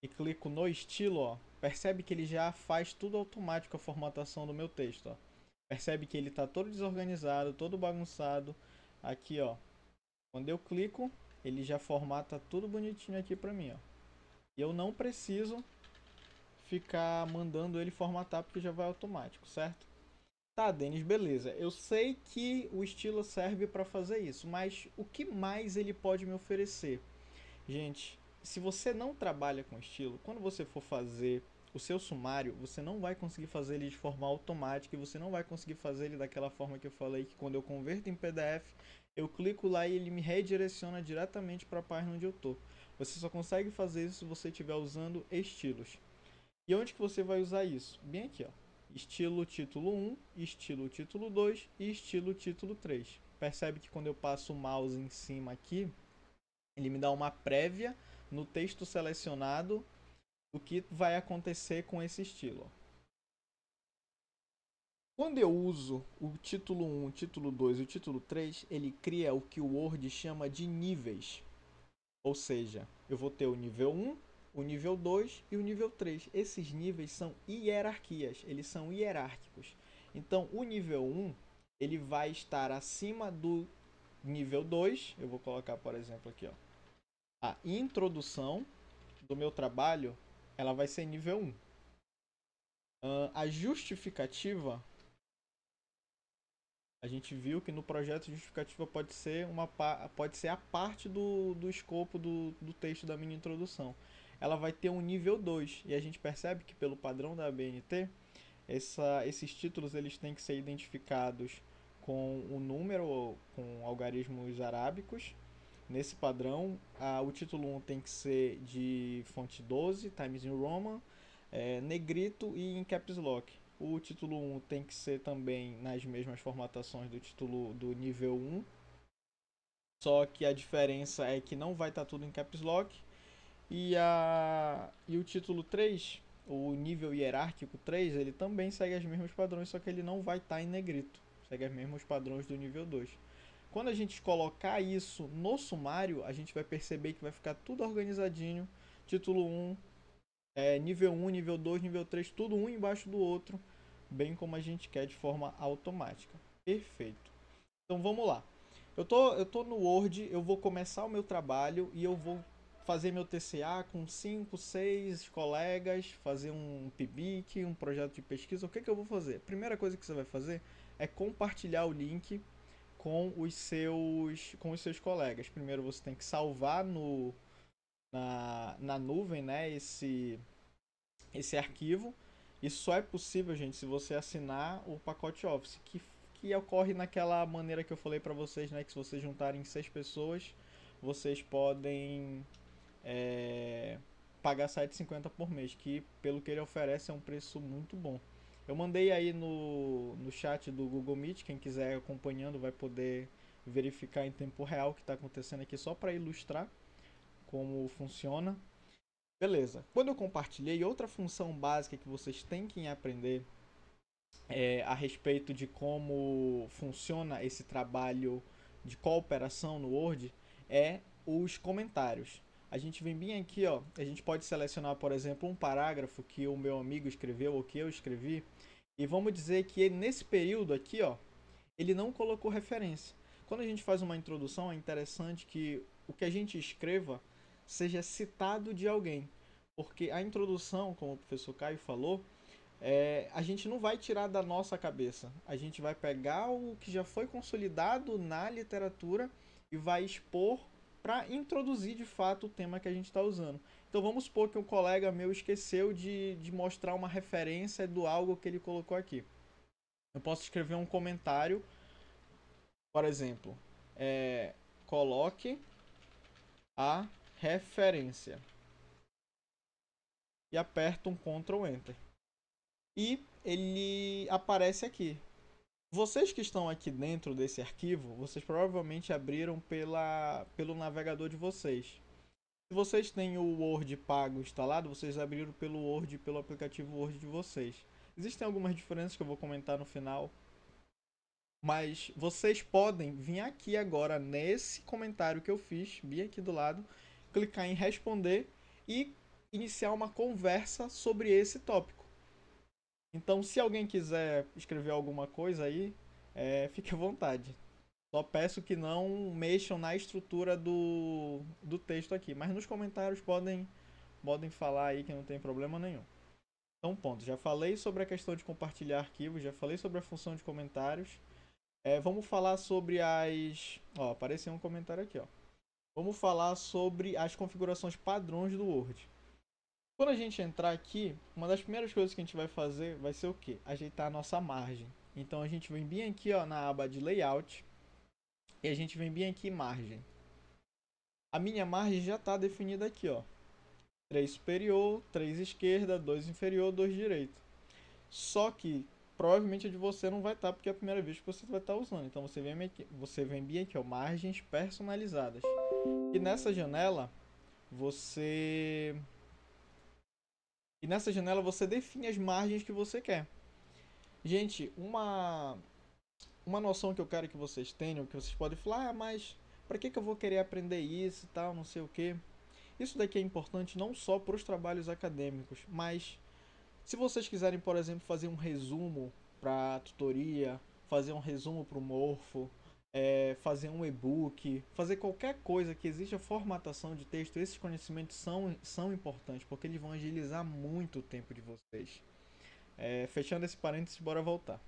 e clico no estilo, ó, percebe que ele já faz tudo automático a formatação do meu texto, ó. Percebe que ele está todo desorganizado, todo bagunçado. Aqui, ó, quando eu clico, ele já formata tudo bonitinho aqui para mim, ó. E eu não preciso ficar mandando ele formatar porque já vai automático, certo? Tá, Denis, beleza. Eu sei que o estilo serve para fazer isso, mas o que mais ele pode me oferecer? Gente, se você não trabalha com estilo, quando você for fazer o seu sumário, você não vai conseguir fazer ele de forma automática e você não vai conseguir fazer ele daquela forma que eu falei, que quando eu converto em PDF, eu clico lá e ele me redireciona diretamente para a página onde eu tô. Você só consegue fazer isso se você estiver usando estilos. E onde que você vai usar isso? Bem aqui, ó. Estilo título 1, estilo título 2 e estilo título 3. Percebe que quando eu passo o mouse em cima aqui, ele me dá uma prévia no texto selecionado do que vai acontecer com esse estilo. Quando eu uso o título 1, o título 2 e o título 3, ele cria o que o Word chama de níveis. Ou seja, eu vou ter o nível 1, o nível 2 e o nível 3. Esses níveis são hierarquias, eles são hierárquicos. Então, o nível 1, ele vai estar acima do nível 2. Eu vou colocar, por exemplo, aqui, ó. A introdução do meu trabalho, ela vai ser nível 1. A justificativa A gente viu que no projeto justificativa pode ser a parte do escopo do texto da minha introdução. Ela vai ter um nível 2, e a gente percebe que pelo padrão da ABNT, esses títulos eles têm que ser identificados com o número, com algarismos arábicos. Nesse padrão, o título 1 tem que ser de fonte 12, Times New Roman, negrito e em caps lock. O título 1 tem que ser também nas mesmas formatações do título do nível 1, só que a diferença é que não vai estar tudo em caps lock. E o título 3, o nível hierárquico 3, ele também segue os mesmos padrões, só que ele não vai estar em negrito, segue os mesmos padrões do nível 2. Quando a gente colocar isso no sumário, a gente vai perceber que vai ficar tudo organizadinho, título 1, nível 1, nível 2, nível 3, tudo um embaixo do outro, bem como a gente quer de forma automática. Perfeito. Então vamos lá. Eu tô no Word, eu vou começar o meu trabalho e eu vou fazer meu TCA com 5, 6 colegas, fazer um PIBIC, um projeto de pesquisa. O que eu vou fazer? A primeira coisa que você vai fazer é compartilhar o link com os seus colegas. Primeiro você tem que salvar na nuvem, né, esse arquivo. Isso só é possível, gente, se você assinar o pacote Office, que ocorre naquela maneira que eu falei para vocês, né, que se vocês juntarem 6 pessoas, vocês podem pagar R$ 7,50 por mês, que pelo que ele oferece é um preço muito bom. Eu mandei aí no chat do Google Meet, quem quiser acompanhando vai poder verificar em tempo real o que está acontecendo aqui, só para ilustrar como funciona. Beleza, quando eu compartilhei, outra função básica que vocês têm que aprender a respeito de como funciona esse trabalho de cooperação no Word é os comentários. A gente vem bem aqui, ó, a gente pode selecionar, por exemplo, um parágrafo que o meu amigo escreveu ou que eu escrevi, e vamos dizer que ele, nesse período aqui, ó, ele não colocou referência. Quando a gente faz uma introdução, é interessante que o que a gente escreva seja citado de alguém, porque a introdução, como o professor Caio falou, a gente não vai tirar da nossa cabeça. A gente vai pegar o que já foi consolidado na literatura e vai expor para introduzir de fato o tema que a gente está usando. Então vamos supor que um colega meu esqueceu de mostrar uma referência do algo que ele colocou aqui. Eu posso escrever um comentário, por exemplo, coloque a referência e aperto um Ctrl Enter. E ele aparece aqui. Vocês que estão aqui dentro desse arquivo, vocês provavelmente abriram pelo navegador de vocês. Se vocês têm o Word pago instalado, vocês abriram pelo aplicativo Word de vocês. Existem algumas diferenças que eu vou comentar no final, mas vocês podem vir aqui agora nesse comentário que eu fiz, bem aqui do lado, clicar em responder e iniciar uma conversa sobre esse tópico. Então, se alguém quiser escrever alguma coisa aí, fique à vontade. Só peço que não mexam na estrutura do texto aqui. Mas nos comentários podem falar aí que não tem problema nenhum. Então, ponto. Já falei sobre a questão de compartilhar arquivos, já falei sobre a função de comentários. Vamos falar sobre as... Ó, apareceu um comentário aqui, ó. Vamos falar sobre as configurações padrões do Word. Quando a gente entrar aqui, uma das primeiras coisas que a gente vai fazer vai ser o quê? Ajeitar a nossa margem. Então a gente vem bem aqui, ó, na aba de Layout e a gente vem bem aqui em Margem. A minha margem já está definida aqui, ó. 3 superior, 3 esquerda, 2 inferior, 2 direita. Só que provavelmente a de você não vai estar, porque é a primeira vez que você vai estar usando. Então você vem bem aqui, ó, Margens personalizadas. E nessa janela você define as margens que você quer. Gente, uma noção que eu quero que vocês tenham, que vocês podem falar, mas para que eu vou querer aprender isso e tal, não sei o que. Isso daqui é importante não só para os trabalhos acadêmicos, mas se vocês quiserem, por exemplo, fazer um resumo para a tutoria, fazer um resumo para o Morfo, fazer um e-book, fazer qualquer coisa que exija formatação de texto, esses conhecimentos são importantes, porque eles vão agilizar muito o tempo de vocês. Fechando esse parênteses, bora voltar.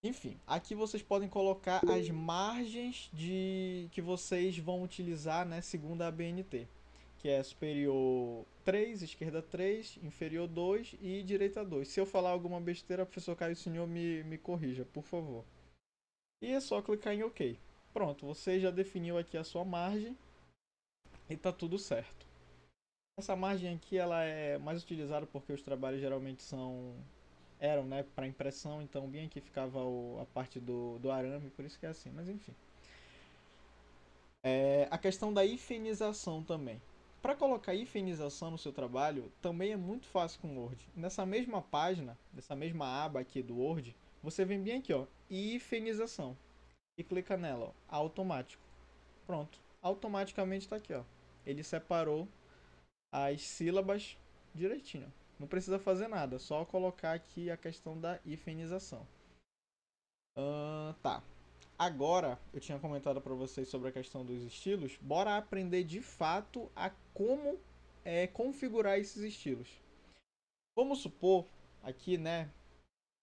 Enfim, aqui vocês podem colocar as margens que vocês vão utilizar, né, segundo a ABNT, que é superior 3, esquerda 3, inferior 2 e direita 2. Se eu falar alguma besteira, professor Caio Senhor me corrija, por favor. E é só clicar em OK. Pronto, você já definiu aqui a sua margem e tá tudo certo. Essa margem aqui ela é mais utilizada porque os trabalhos geralmente eram, né, para impressão, então bem aqui ficava a parte do arame, por isso que é assim, mas enfim. A questão da hifenização também. Para colocar hifenização no seu trabalho, também é muito fácil com o Word. Nessa mesma página, nessa mesma aba aqui do Word, você vem bem aqui, ó, hifenização. E clica nela, ó, automático. Pronto, automaticamente está aqui, ó. Ele separou as sílabas direitinho. Não precisa fazer nada, só colocar aqui a questão da hifenização. Tá. Agora, eu tinha comentado para vocês sobre a questão dos estilos. Bora aprender de fato a como configurar esses estilos. Vamos supor, aqui, né?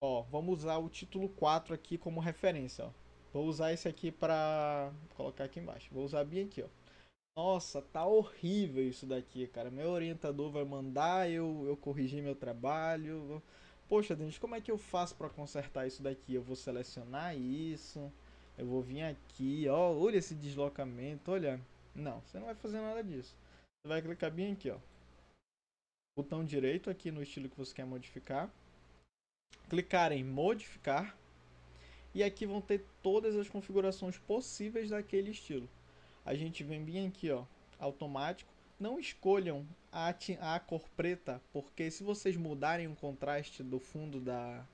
Ó, vamos usar o título 4 aqui como referência, ó. Vou usar esse aqui para colocar aqui embaixo. Vou usar bem aqui, ó. Nossa, tá horrível isso daqui, cara. Meu orientador vai mandar eu corrigir meu trabalho. Poxa, Denis, como é que eu faço para consertar isso daqui? Eu vou selecionar isso. Eu vou vir aqui, ó. Olha esse deslocamento, olha. Não, você não vai fazer nada disso. Você vai clicar bem aqui, ó. Botão direito aqui no estilo que você quer modificar. Clicar em modificar. E aqui vão ter todas as configurações possíveis daquele estilo. A gente vem bem aqui, ó, automático. Não escolham a cor preta, porque se vocês mudarem o contraste do fundo da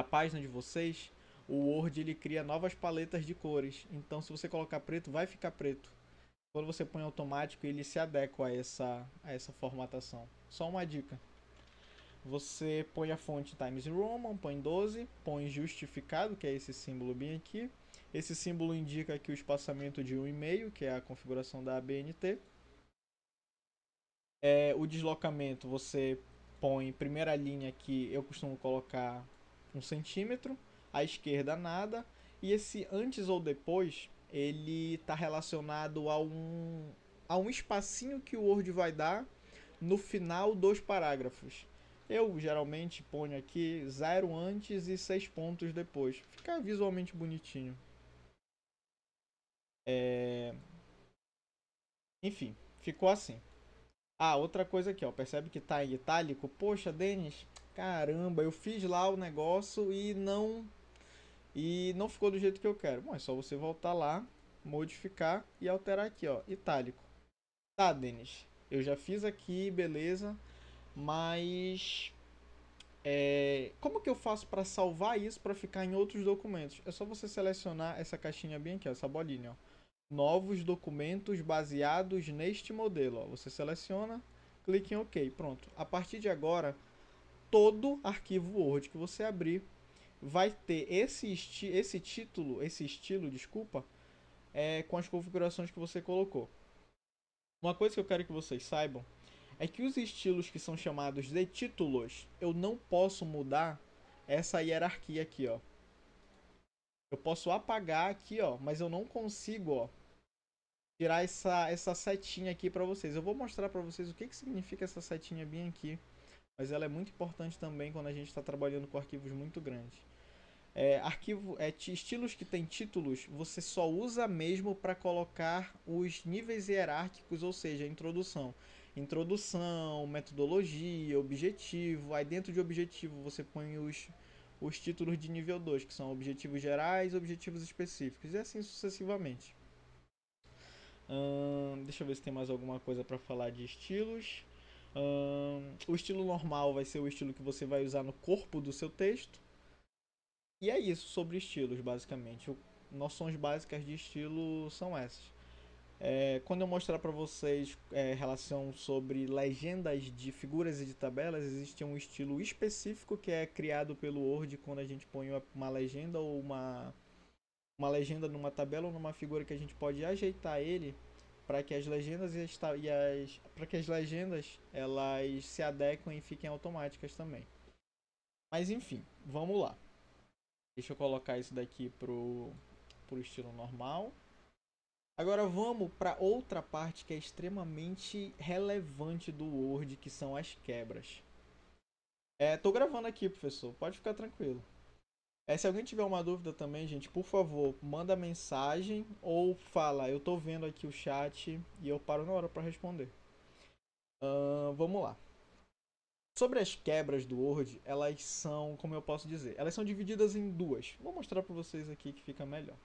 página de vocês, o Word ele cria novas paletas de cores. Então, se você colocar preto, vai ficar preto. Quando você põe automático, ele se adequa a essa formatação. Só uma dica. Você põe a fonte Times Roman, põe 12, põe justificado, que é esse símbolo bem aqui. Esse símbolo indica aqui o espaçamento de 1,5, que é a configuração da ABNT. O deslocamento, você põe primeira linha aqui, eu costumo colocar 1 centímetro, à esquerda nada, e esse antes ou depois, ele está relacionado a um espacinho que o Word vai dar no final dos parágrafos. Eu geralmente ponho aqui 0 antes e 6 pontos depois. Fica visualmente bonitinho. Enfim, ficou assim. Outra coisa aqui, ó. Percebe que tá em itálico? Poxa, Denis, caramba, eu fiz lá o negócio e não ficou do jeito que eu quero. Bom, é só você voltar lá, modificar e alterar aqui, ó, itálico. Tá, Denis, eu já fiz aqui, beleza, mas como que eu faço para salvar isso para ficar em outros documentos? É só você selecionar essa caixinha bem aqui, ó, essa bolinha, ó. Novos documentos baseados neste modelo, ó. Você seleciona, clique em OK, pronto. A partir de agora, todo arquivo Word que você abrir vai ter esse estilo, desculpa, com as configurações que você colocou. Uma coisa que eu quero que vocês saibam é que os estilos que são chamados de títulos, eu não posso mudar essa hierarquia aqui, ó. Eu posso apagar aqui, ó, mas eu não consigo, ó, tirar essa setinha aqui para vocês. Eu vou mostrar para vocês o que significa essa setinha bem aqui, mas ela é muito importante também quando a gente está trabalhando com arquivos muito grandes. Estilos que tem títulos, você só usa mesmo para colocar os níveis hierárquicos, ou seja, introdução, metodologia, objetivo. Aí dentro de objetivo você põe os títulos de nível 2, que são objetivos gerais, objetivos específicos, e assim sucessivamente. Deixa eu ver se tem mais alguma coisa para falar de estilos. O estilo normal vai ser o estilo que você vai usar no corpo do seu texto. E é isso sobre estilos, basicamente. Noções básicas de estilo são essas. Quando eu mostrar para vocês relação sobre legendas de figuras e de tabelas, existe um estilo específico que é criado pelo Word quando a gente põe uma legenda ou uma legenda numa tabela ou numa figura, que a gente pode ajeitar ele para que as legendas elas se adequem e fiquem automáticas também. Mas enfim, vamos lá. Deixa eu colocar isso daqui pro estilo normal. Agora vamos para outra parte que é extremamente relevante do Word, que são as quebras. Tô gravando aqui, professor, pode ficar tranquilo. Se alguém tiver uma dúvida também, gente, por favor, manda mensagem ou fala, eu tô vendo aqui o chat e eu paro na hora para responder. Vamos lá. Sobre as quebras do Word, elas são, como eu posso dizer, elas são divididas em duas. Vou mostrar para vocês aqui que fica melhor.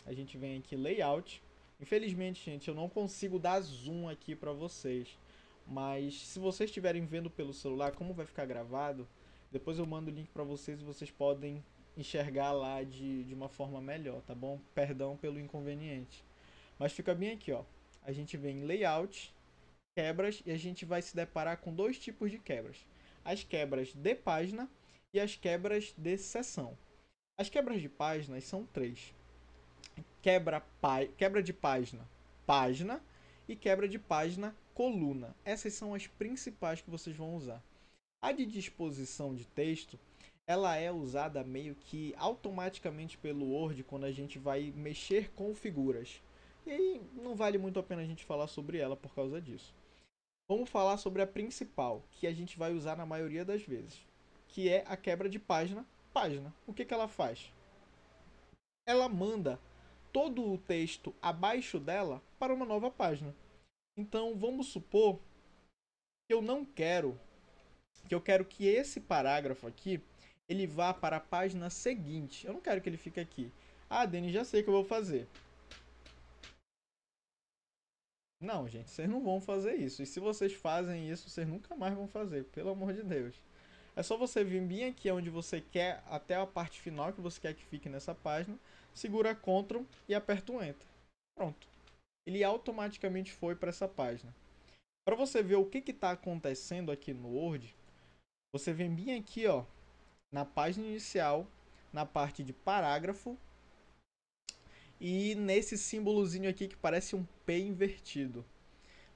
A gente vem aqui, Layout. Infelizmente, gente, eu não consigo dar zoom aqui para vocês. Mas se vocês estiverem vendo pelo celular, como vai ficar gravado, depois eu mando o link para vocês e vocês podem enxergar lá de uma forma melhor, tá bom? Perdão pelo inconveniente. Mas fica bem aqui, ó. A gente vem em Layout, quebras, e a gente vai se deparar com dois tipos de quebras. As quebras de página e as quebras de seção. As quebras de páginas são três. Quebra de página, página, e quebra de página, coluna. Essas são as principais que vocês vão usar. A de disposição de texto, ela é usada meio que automaticamente pelo Word quando a gente vai mexer com figuras. E aí não vale muito a pena a gente falar sobre ela por causa disso. Vamos falar sobre a principal, que a gente vai usar na maioria das vezes, que é a quebra de página, página. O que ela faz? Ela manda todo o texto abaixo dela para uma nova página. Então, vamos supor que eu quero que esse parágrafo aqui, ele vá para a página seguinte. Eu não quero que ele fique aqui. Ah, Denis, já sei o que eu vou fazer. Não, gente, vocês não vão fazer isso. E se vocês fazem isso, vocês nunca mais vão fazer, pelo amor de Deus. É só você vir bem aqui onde você quer, até a parte final que você quer que fique nessa página, segura Ctrl e aperta o Enter. Pronto. Ele automaticamente foi para essa página. Para você ver o que está acontecendo aqui no Word, você vem bem aqui, ó, na página inicial, na parte de parágrafo, e nesse símbolozinho aqui que parece um P invertido.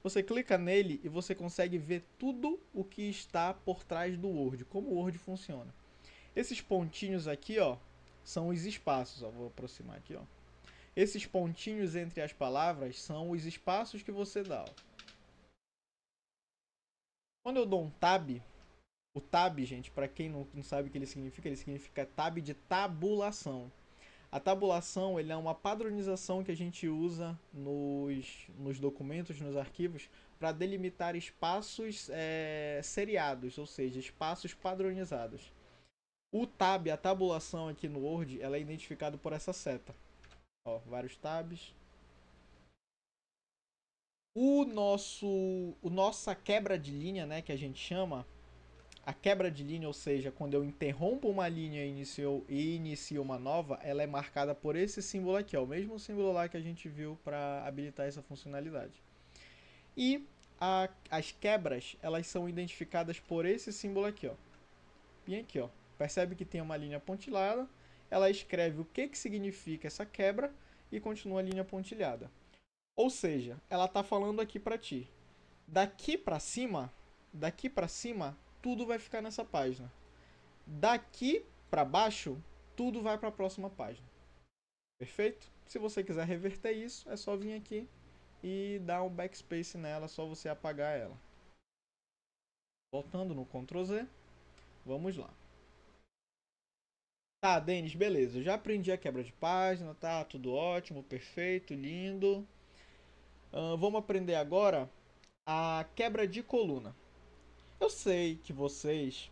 Você clica nele e você consegue ver tudo o que está por trás do Word, como o Word funciona. Esses pontinhos aqui, ó, são os espaços. Ó, vou aproximar aqui, ó. Esses pontinhos entre as palavras são os espaços que você dá. Ó. Quando eu dou um tab, o tab, gente, para quem não sabe o que ele significa tab de tabulação. A tabulação ele é uma padronização que a gente usa nos documentos, nos arquivos, para delimitar espaços seriados, ou seja, espaços padronizados. O tab, a tabulação aqui no Word, ela é identificada por essa seta. Ó, vários tabs. Nossa quebra de linha, né, que a gente chama, a quebra de linha, ou seja, quando eu interrompo uma linha e inicio uma nova, ela é marcada por esse símbolo aqui, ó, o mesmo símbolo lá que a gente viu para habilitar essa funcionalidade. E as quebras, elas são identificadas por esse símbolo aqui, ó. Bem aqui, ó. Percebe que tem uma linha pontilhada, ela escreve o que significa essa quebra e continua a linha pontilhada. Ou seja, ela está falando aqui para ti. Daqui para cima, tudo vai ficar nessa página. Daqui para baixo, tudo vai para a próxima página. Perfeito? Se você quiser reverter isso, é só vir aqui e dar um backspace nela, só você apagar ela. Voltando no Ctrl Z, vamos lá. Tá, Denis, beleza. Eu já aprendi a quebra de página, tá? Tudo ótimo, perfeito, lindo. Vamos aprender agora a quebra de coluna. Eu sei que vocês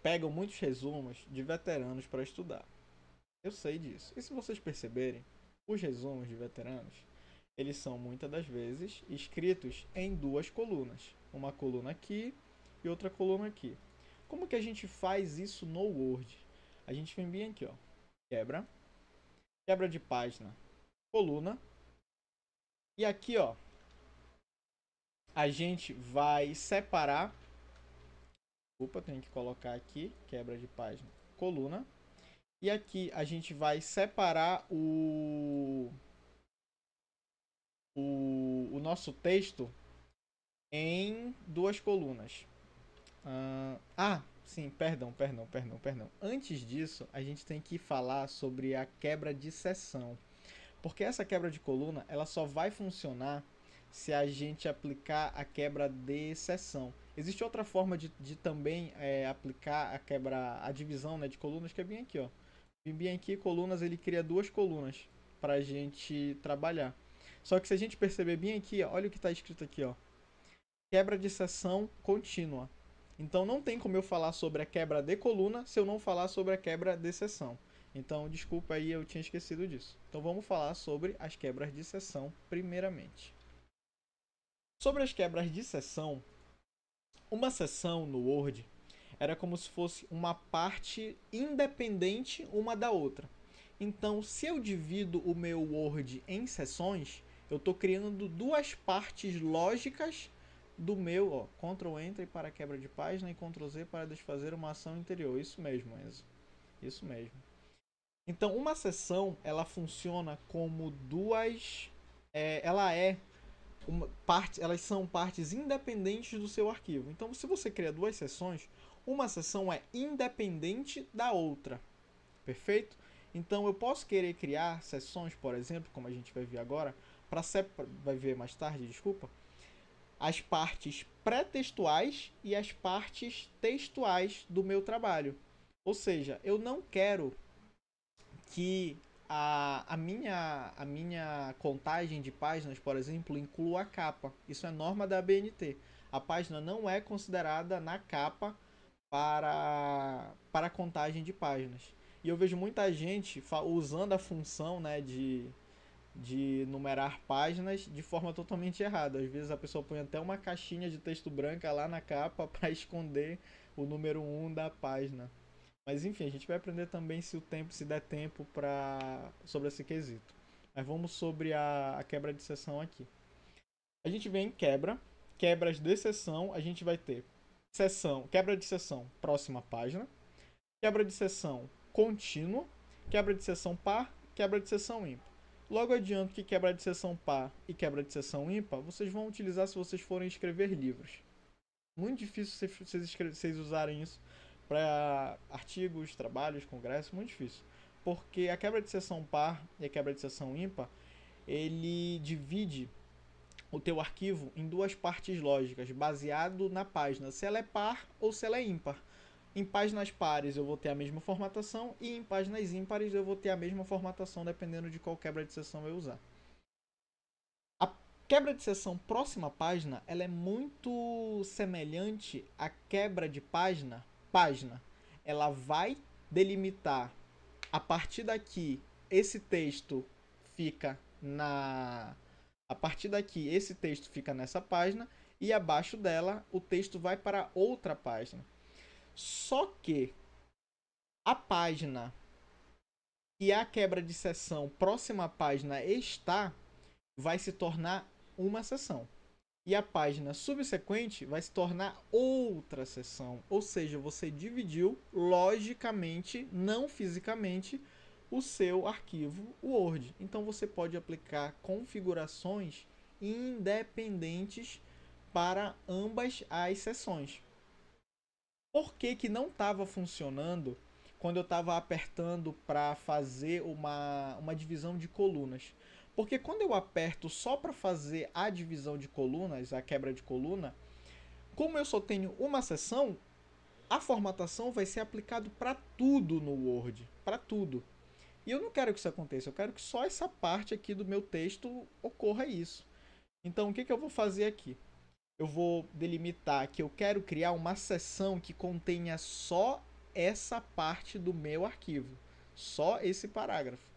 pegam muitos resumos de veteranos para estudar. Eu sei disso. E se vocês perceberem, os resumos de veteranos, eles são muitas das vezes escritos em duas colunas. Uma coluna aqui e outra coluna aqui. Como que a gente faz isso no Word? A gente vem bem aqui, ó. Quebra de página, coluna. E aqui, ó, a gente vai separar. Opa, tem que colocar aqui, quebra de página, coluna. E aqui a gente vai separar o nosso texto em duas colunas. assim, perdão. Antes disso, a gente tem que falar sobre a quebra de seção. Porque essa quebra de coluna, ela só vai funcionar se a gente aplicar a quebra de seção. Existe outra forma de também aplicar a divisão, né, de colunas, que é bem aqui, ó. Bem aqui, colunas, ele cria 2 colunas para a gente trabalhar. Só que se a gente perceber bem aqui, ó, olha o que está escrito aqui, ó. Quebra de seção contínua. Então não tem como eu falar sobre a quebra de coluna se eu não falar sobre a quebra de seção. Então, desculpa aí, eu tinha esquecido disso. Então vamos falar sobre as quebras de seção primeiramente. Sobre as quebras de seção, uma seção no Word era como se fosse uma parte independente uma da outra. Então, se eu divido o meu Word em seções, eu estou criando 2 partes lógicas do meu, ó, Ctrl Enter para quebra de página e Ctrl Z para desfazer uma ação interior. Isso mesmo, Enzo. Isso mesmo. Então, uma seção, ela funciona como 2... elas são partes independentes do seu arquivo. Então, se você cria 2 seções, uma seção é independente da outra. Perfeito? Então, eu posso querer criar seções, por exemplo, como a gente vai ver agora, vai ver mais tarde, desculpa, as partes pré-textuais e as partes textuais do meu trabalho. Ou seja, eu não quero que a minha contagem de páginas, por exemplo, inclua a capa. Isso é norma da ABNT. A página não é considerada na capa para a contagem de páginas. E eu vejo muita gente usando a função, né, de numerar páginas de forma totalmente errada. Às vezes a pessoa põe até uma caixinha de texto branca lá na capa para esconder o número 1 da página. Mas enfim, a gente vai aprender também se der tempo sobre esse quesito. Mas vamos sobre a quebra de seção aqui. A gente vem em quebras de seção, a gente vai ter quebra de seção próxima página, quebra de seção contínua, quebra de seção par, quebra de seção ímpar. Logo adianto que quebra de seção par e quebra de seção ímpar vocês vão utilizar se vocês forem escrever livros. Muito difícil vocês usarem isso para artigos, trabalhos, congressos, muito difícil. Porque a quebra de seção par e a quebra de seção ímpar, ele divide o teu arquivo em 2 partes lógicas, baseado na página, se ela é par ou se ela é ímpar. Em páginas pares eu vou ter a mesma formatação e em páginas ímpares eu vou ter a mesma formatação, dependendo de qual quebra de seção eu usar. A quebra de seção próxima página, ela é muito semelhante à quebra de página. Ela vai delimitar, a partir daqui, esse texto fica a partir daqui, esse texto fica nessa página e abaixo dela o texto vai para outra página. Só que a página que a quebra de seção próxima à página está vai se tornar uma seção. E a página subsequente vai se tornar outra seção. Ou seja, você dividiu logicamente, não fisicamente, o seu arquivo Word. Então você pode aplicar configurações independentes para ambas as seções. Por que não estava funcionando quando eu estava apertando para fazer uma divisão de colunas? Porque quando eu aperto só para fazer a divisão de colunas, a quebra de coluna, como eu só tenho uma seção, a formatação vai ser aplicada para tudo no Word, para tudo. E eu não quero que isso aconteça, eu quero que só essa parte aqui do meu texto ocorra isso. Então o que eu vou fazer aqui? Eu vou delimitar que eu quero criar uma seção que contenha só essa parte do meu arquivo, só esse parágrafo.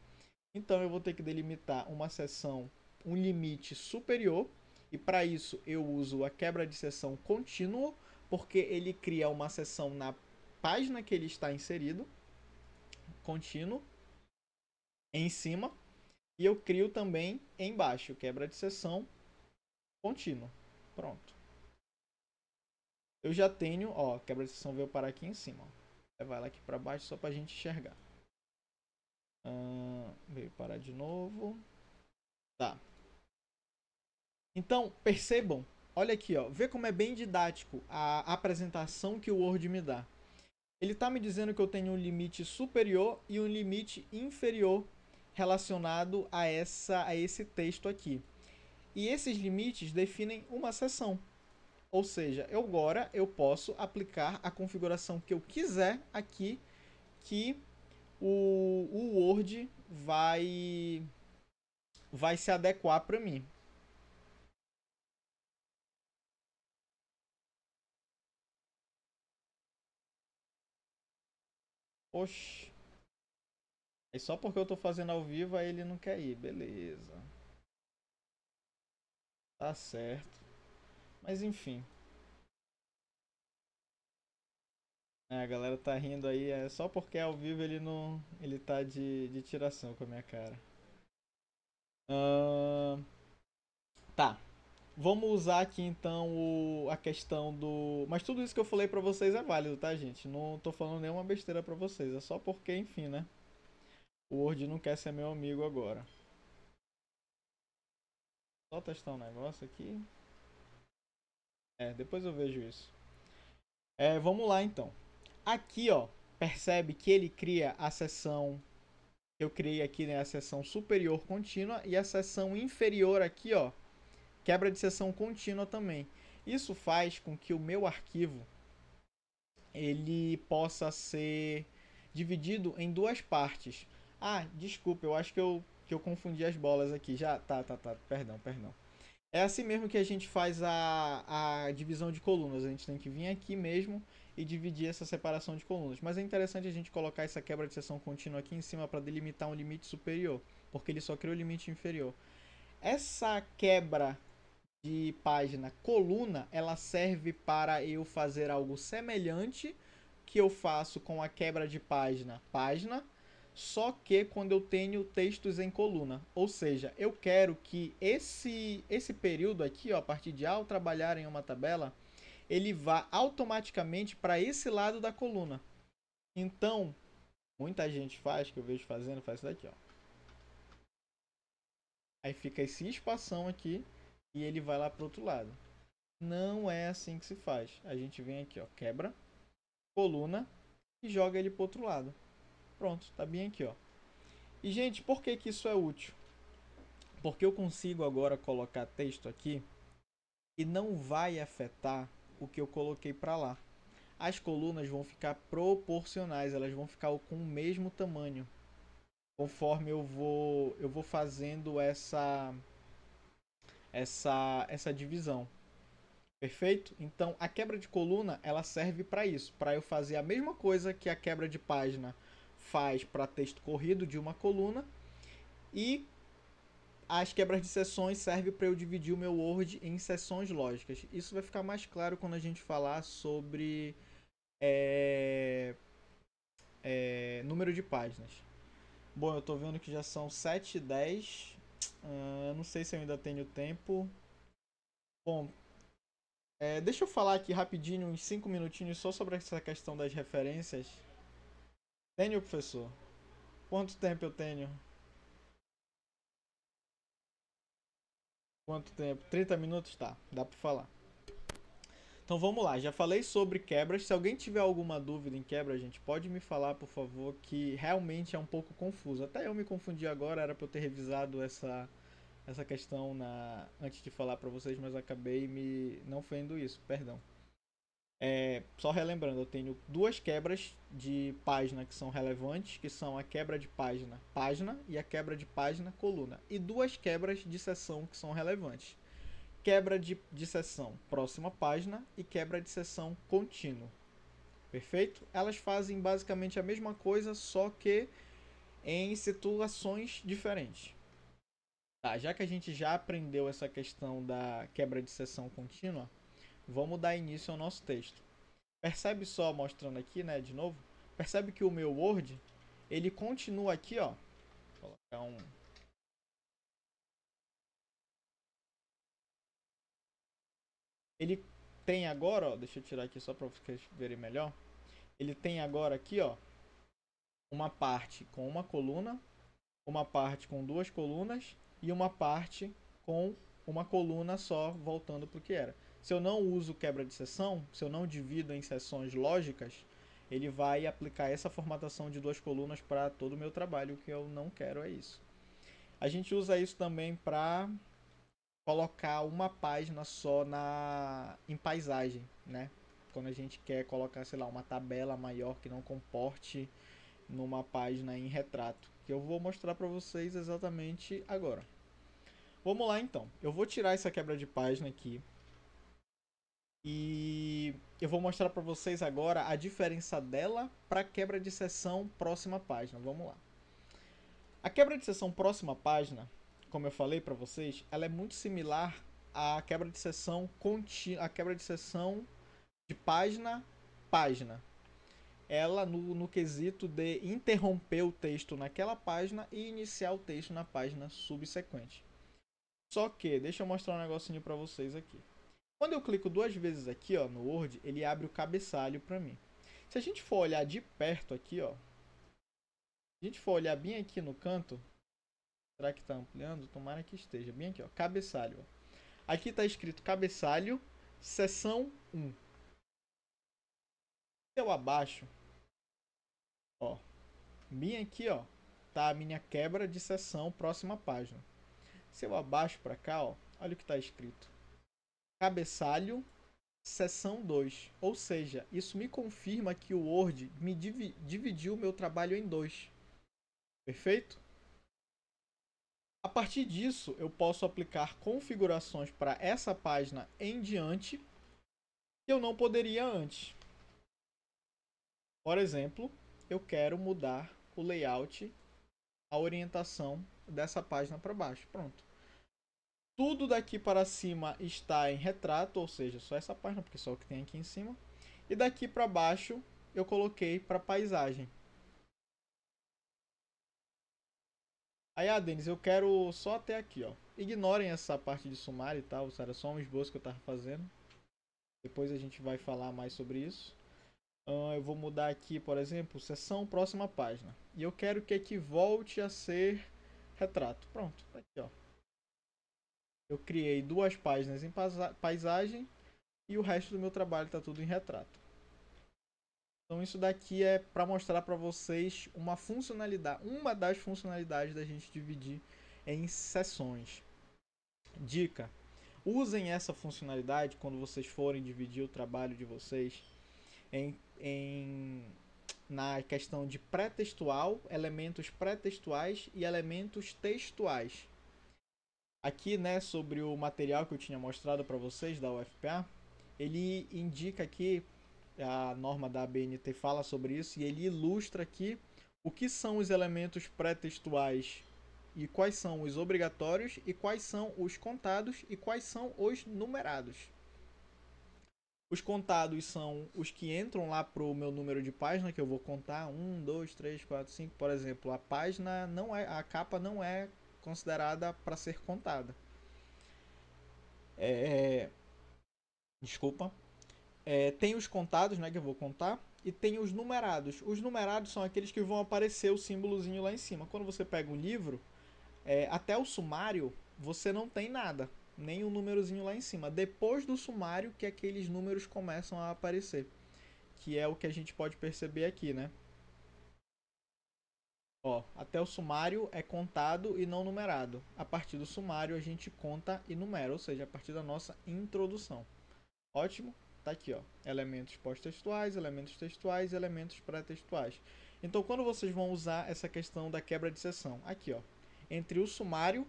Então eu vou ter que delimitar uma seção, um limite superior, e para isso eu uso a quebra de seção contínua, porque ele cria uma seção na página que ele está inserido, contínuo, em cima, e eu crio também embaixo, quebra de seção contínua. Pronto. Eu já tenho, ó, quebra de seção veio parar aqui em cima. Ó. Vai lá aqui para baixo só para a gente enxergar. Veio parar de novo. Tá. Então, percebam. Olha aqui, ó. Vê como é bem didático a apresentação que o Word me dá. ele está me dizendo que eu tenho um limite superior e um limite inferior relacionado a esse texto aqui. E esses limites definem uma seção. Ou seja, agora eu posso aplicar a configuração que eu quiser aqui, que o Word vai se adequar para mim. Oxi. É só porque eu tô fazendo ao vivo, aí ele não quer ir. Beleza. Tá certo. Mas enfim. A galera tá rindo aí. É só porque ao vivo ele não. Ele tá de tiração com a minha cara. Tá. Vamos usar aqui então a questão do. Mas tudo isso que eu falei pra vocês é válido, tá, gente? Não tô falando nenhuma besteira pra vocês. É só porque, enfim, né? O Word não quer ser meu amigo agora. Só testar um negócio aqui. Depois eu vejo isso. Vamos lá então. Aqui, ó, percebe que ele cria a seção que eu criei aqui, né? A seção superior contínua e a seção inferior aqui, ó, quebra de seção contínua também. Isso faz com que o meu arquivo ele possa ser dividido em duas partes. Ah, desculpa, eu acho que eu confundi as bolas aqui. Já, tá, perdão. É assim mesmo que a gente faz a divisão de colunas. A gente tem que vir aqui mesmo e dividir essa separação de colunas. Mas é interessante a gente colocar essa quebra de seção contínua aqui em cima para delimitar um limite superior, porque ele só cria o limite inferior. Essa quebra de página coluna, ela serve para eu fazer algo semelhante que eu faço com a quebra de página, só que quando eu tenho textos em coluna. Ou seja, eu quero que esse período aqui, ó, a partir de ao trabalhar em uma tabela, ele vá automaticamente para esse lado da coluna. Então, muita gente faz, que eu vejo fazendo, faz isso daqui, ó. Aí fica esse espação aqui e ele vai lá para o outro lado. Não é assim que se faz. A gente vem aqui, ó, quebra, coluna e joga ele para o outro lado. Pronto, tá bem aqui, ó. E, gente, por que isso é útil? Porque eu consigo agora colocar texto aqui e não vai afetar o que eu coloquei para lá. As colunas vão ficar proporcionais, elas vão ficar com o mesmo tamanho, conforme eu vou fazendo essa divisão. Perfeito? Então, a quebra de coluna, ela serve para isso, para eu fazer a mesma coisa que a quebra de página faz para texto corrido de uma coluna, e as quebras de seções servem para eu dividir o meu Word em seções lógicas. Isso vai ficar mais claro quando a gente falar sobre número de páginas. Bom, eu estou vendo que já são 7h10. Não sei se eu ainda tenho tempo. Bom, deixa eu falar aqui rapidinho, uns 5 minutinhos, só sobre essa questão das referências. Tenho, professor? Quanto tempo eu tenho? Quanto tempo? 30 minutos? Tá, dá pra falar. Então vamos lá, já falei sobre quebras. Se alguém tiver alguma dúvida em quebra, gente, pode me falar, por favor, que realmente é um pouco confuso. Até eu me confundi agora, era pra eu ter revisado essa questão antes de falar pra vocês, mas acabei não vendo isso, perdão. Só relembrando, eu tenho duas quebras de página que são relevantes, que são a quebra de página e a quebra de página coluna. E duas quebras de seção que são relevantes. Quebra de seção próxima página e quebra de seção contínuo. Perfeito? Elas fazem basicamente a mesma coisa, só que em situações diferentes. Tá, já que a gente já aprendeu essa questão da quebra de seção contínua, vamos dar início ao nosso texto. Percebe só, mostrando aqui, né, de novo, percebe que o meu Word, ele continua aqui, ó. Vou colocar Ele tem agora, ó, deixa eu tirar aqui só para vocês verem melhor. Ele tem agora aqui, ó, uma parte com uma coluna, uma parte com duas colunas e uma parte com uma coluna só, voltando para o que era. Se eu não uso quebra de seção, se eu não divido em seções lógicas, ele vai aplicar essa formatação de 2 colunas para todo o meu trabalho. O que eu não quero é isso. A gente usa isso também para colocar uma página só em paisagem, né? Quando a gente quer colocar, sei lá, uma tabela maior que não comporte numa página em retrato, que eu vou mostrar para vocês exatamente agora. Vamos lá então. Eu vou tirar essa quebra de página aqui e eu vou mostrar para vocês agora a diferença dela para quebra de seção próxima página. Vamos lá. A quebra de seção próxima página, como eu falei para vocês, ela é muito similar à quebra de seção contínua, a quebra de seção de página. Ela no quesito de interromper o texto naquela página e iniciar o texto na página subsequente. Só que, deixa eu mostrar um negocinho para vocês aqui. Quando eu clico 2 vezes aqui, ó, no Word, ele abre o cabeçalho para mim. Se a gente for olhar de perto aqui, ó, se a gente for olhar bem aqui no canto, será que está ampliando? Tomara que esteja. Bem aqui, ó, cabeçalho. Ó. Aqui está escrito cabeçalho, seção 1. Se eu abaixo, ó, bem aqui, ó, tá a minha quebra de seção próxima página. Se eu abaixo para cá, ó, olha o que está escrito. Cabeçalho, seção 2. Ou seja, isso me confirma que o Word me dividiu o meu trabalho em 2. Perfeito? A partir disso, eu posso aplicar configurações para essa página em diante que eu não poderia antes. Por exemplo, eu quero mudar o layout, a orientação dessa página para baixo. Pronto. Tudo daqui para cima está em retrato, ou seja, só essa página, porque só o que tem aqui em cima. E daqui para baixo eu coloquei para paisagem. Aí, Denis, eu quero só até aqui, ó. Ignorem essa parte de sumário e tal, era só um esboço que eu estava fazendo. Depois a gente vai falar mais sobre isso. Eu vou mudar aqui, por exemplo, seção próxima página. E eu quero que aqui volte a ser retrato. Pronto, tá aqui, ó. Eu criei 2 páginas em paisagem e o resto do meu trabalho está tudo em retrato. Então isso daqui é para mostrar para vocês uma das funcionalidades da gente dividir em seções. Dica: usem essa funcionalidade quando vocês forem dividir o trabalho de vocês na questão de pré-textual, elementos pré-textuais e elementos textuais. Aqui, né, sobre o material que eu tinha mostrado para vocês da UFPA, ele indica aqui, a norma da ABNT fala sobre isso, e ele ilustra aqui o que são os elementos pré-textuais e quais são os obrigatórios e quais são os contados e quais são os numerados. Os contados são os que entram lá para o meu número de página, que eu vou contar 1, 2, 3, 4, 5, por exemplo. A página não é, a capa não é considerada para ser contada. Desculpa. Tem os contados, né, que eu vou contar, e tem os numerados. Os numerados são aqueles que vão aparecer o símbolozinho lá em cima. Quando você pega um livro, até o sumário, você não tem nada, nem um númerozinho lá em cima. Depois do sumário que aqueles números começam a aparecer, que é o que a gente pode perceber aqui, né? Ó, até o sumário é contado e não numerado. A partir do sumário a gente conta e numera, ou seja, a partir da nossa introdução. Ótimo? Tá aqui, ó. Elementos pós-textuais, elementos textuais e elementos pré-textuais. Então, quando vocês vão usar essa questão da quebra de seção? Aqui, ó. Entre o sumário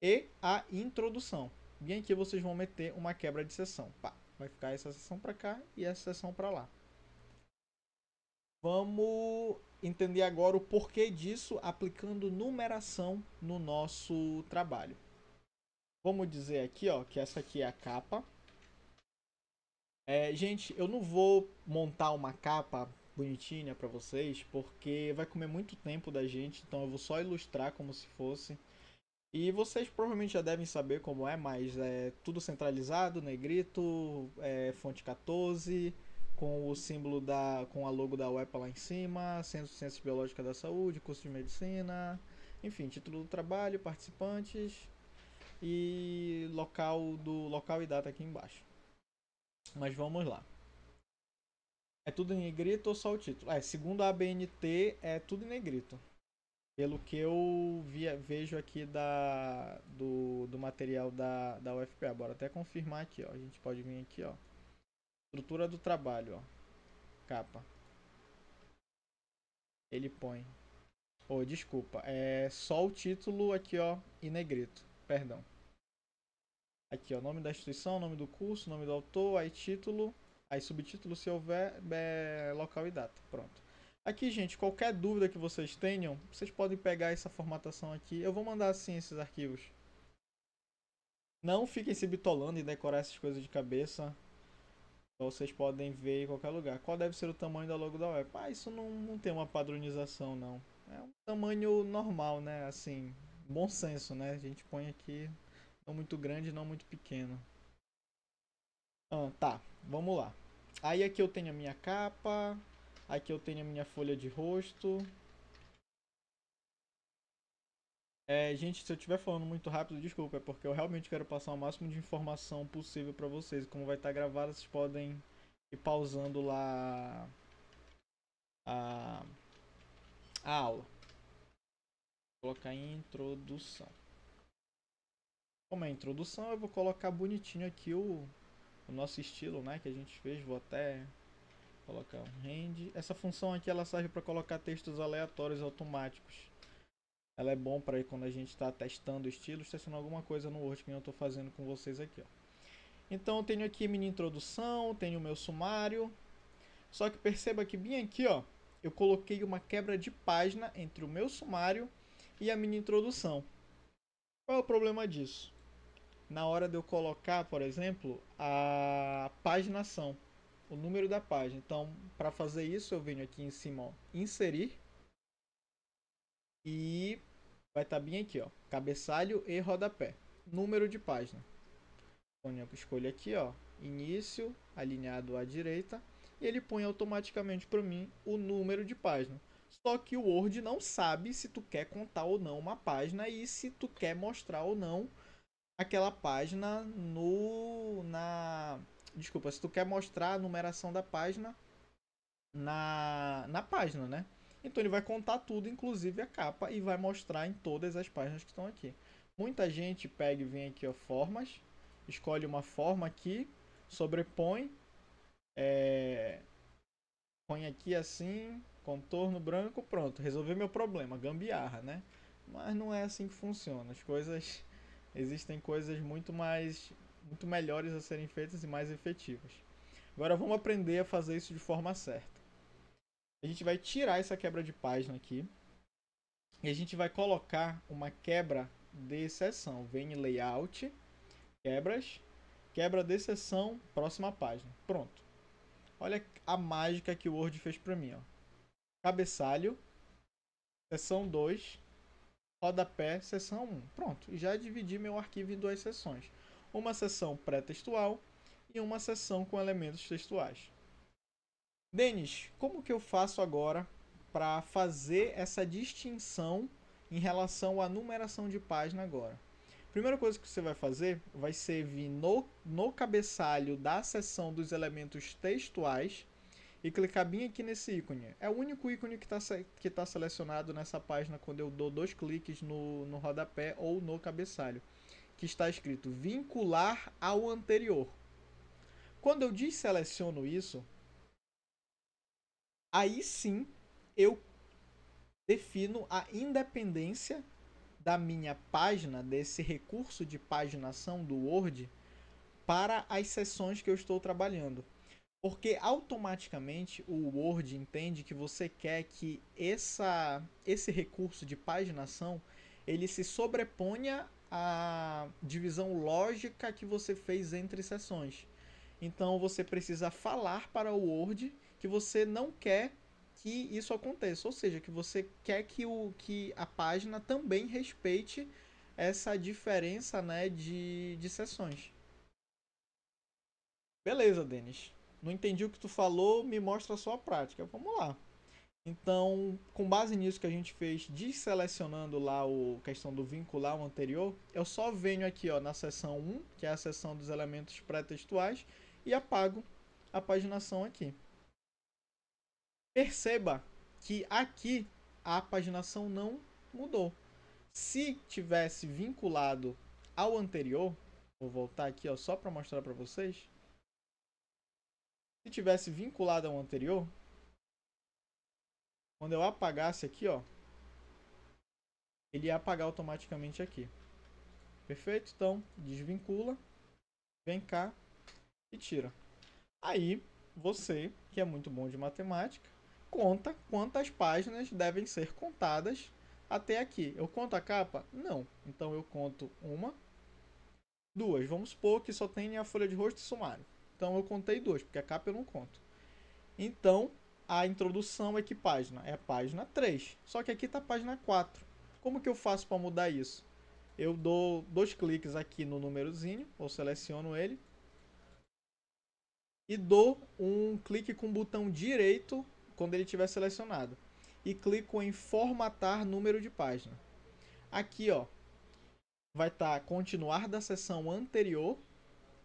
e a introdução. Bem aqui vocês vão meter uma quebra de seção. Pá, vai ficar essa seção para cá e essa seção para lá. Vamos entender agora o porquê disso aplicando numeração no nosso trabalho. Vamos dizer aqui, ó, que essa aqui é a capa. Gente, eu não vou montar uma capa bonitinha para vocês, porque vai comer muito tempo da gente, então eu vou só ilustrar como se fosse. E vocês provavelmente já devem saber como é, mas é tudo centralizado, negrito, fonte 14, com o símbolo com a logo da UEPA lá em cima, Centro de Ciências Biológicas da Saúde, curso de Medicina, enfim, título do trabalho, participantes e local e data aqui embaixo. Mas vamos lá. É tudo em negrito ou só o título? Segundo a ABNT, é tudo em negrito. Pelo que eu vejo aqui do material da UFPA. Bora até confirmar aqui, ó. A gente pode vir aqui, ó. Estrutura do trabalho, ó. Capa. Ele põe. Desculpa. É só o título aqui, ó, em negrito. Perdão. Aqui, ó. Nome da instituição, nome do curso, nome do autor, aí título, aí subtítulo se houver, local e data. Pronto. Aqui, gente, qualquer dúvida que vocês tenham, vocês podem pegar essa formatação aqui. Eu vou mandar assim esses arquivos. Não fiquem se bitolando e decorar essas coisas de cabeça. Então, vocês podem ver em qualquer lugar. Qual deve ser o tamanho da logo da web? Isso não tem uma padronização, não. É um tamanho normal, né? Assim, bom senso, né? A gente põe aqui, não muito grande, não muito pequeno. Tá, vamos lá. Aí aqui eu tenho a minha capa. Aqui eu tenho a minha folha de rosto. Gente, se eu estiver falando muito rápido, desculpa, é porque eu realmente quero passar o máximo de informação possível para vocês. Como vai estar gravado, vocês podem ir pausando lá a aula. Vou colocar em introdução. Como é introdução, eu vou colocar bonitinho aqui o nosso estilo, né, que a gente fez. Vou até colocar um rend. Essa função aqui ela serve para colocar textos aleatórios automáticos. Ela é bom para quando a gente está testando estilos, testando alguma coisa no Word que eu estou fazendo com vocês aqui, ó. Então eu tenho aqui minha introdução, tenho o meu sumário. Só que perceba que bem aqui, ó, eu coloquei uma quebra de página entre o meu sumário e a minha introdução. Qual é o problema disso? Na hora de eu colocar, por exemplo, a paginação, o número da página. Então, para fazer isso, eu venho aqui em cima, ó, inserir. E vai estar bem aqui, ó, cabeçalho e rodapé. Número de página. Então, eu escolho aqui, ó, início, alinhado à direita. E ele põe automaticamente para mim o número de página. Só que o Word não sabe se tu quer contar ou não uma página e se tu quer mostrar ou não aquela página Desculpa, se tu quer mostrar a numeração da página na página, né? Então ele vai contar tudo, inclusive a capa, e vai mostrar em todas as páginas que estão aqui. Muita gente pega e vem aqui, ó, formas, escolhe uma forma aqui, sobrepõe, põe aqui assim, contorno branco, pronto, resolveu meu problema, gambiarra, né? Mas não é assim que funciona. Existem coisas muito melhores a serem feitas e mais efetivas. Agora vamos aprender a fazer isso de forma certa. A gente vai tirar essa quebra de página aqui e a gente vai colocar uma quebra de seção. Vem em layout, quebras, quebra de seção, próxima página. Pronto. Olha a mágica que o Word fez para mim, ó. Cabeçalho, seção 2, rodapé, seção 1. Pronto, e já dividi meu arquivo em duas seções. Uma seção pré-textual e uma seção com elementos textuais. Denis, como que eu faço agora para fazer essa distinção em relação à numeração de página agora? Primeira coisa que você vai fazer vai ser vir no cabeçalho da seção dos elementos textuais e clicar bem aqui nesse ícone. É o único ícone que tá selecionado nessa página quando eu dou 2 cliques no rodapé ou no cabeçalho, que está escrito vincular ao anterior. Quando eu desseleciono isso, aí sim eu defino a independência da minha página, desse recurso de paginação do Word, para as seções que eu estou trabalhando. Porque automaticamente o Word entende que você quer que esse recurso de paginação ele se sobreponha à divisão lógica que você fez entre seções. Então você precisa falar para o Word que você não quer que isso aconteça, ou seja, que você quer que a página também respeite essa diferença, né, de seções. Beleza, Denis. Não entendi o que tu falou, me mostra a sua prática. Vamos lá. Então, com base nisso que a gente fez, desselecionando lá a questão do vincular ao anterior, eu só venho aqui, ó, na seção 1, que é a seção dos elementos pré-textuais, e apago a paginação aqui. Perceba que aqui a paginação não mudou. Se tivesse vinculado ao anterior, vou voltar aqui ó, só para mostrar para vocês. Se tivesse vinculado ao anterior, quando eu apagasse aqui, ó, ele ia apagar automaticamente aqui. Perfeito? Então, desvincula, vem cá e tira. Aí, você, que é muito bom de matemática, conta quantas páginas devem ser contadas até aqui. Eu conto a capa? Não. Então, eu conto uma, duas. Vamos supor que só tem a folha de rosto e sumário. Então, eu contei duas, porque a capa eu não conto. Então, a introdução é que página? É a página 3. Só que aqui está a página 4. Como que eu faço para mudar isso? Eu dou 2 cliques aqui no númerozinho, ou seleciono ele, e dou um clique com o botão direito quando ele estiver selecionado. E clico em formatar número de página. Aqui, ó, vai estar continuar da seção anterior.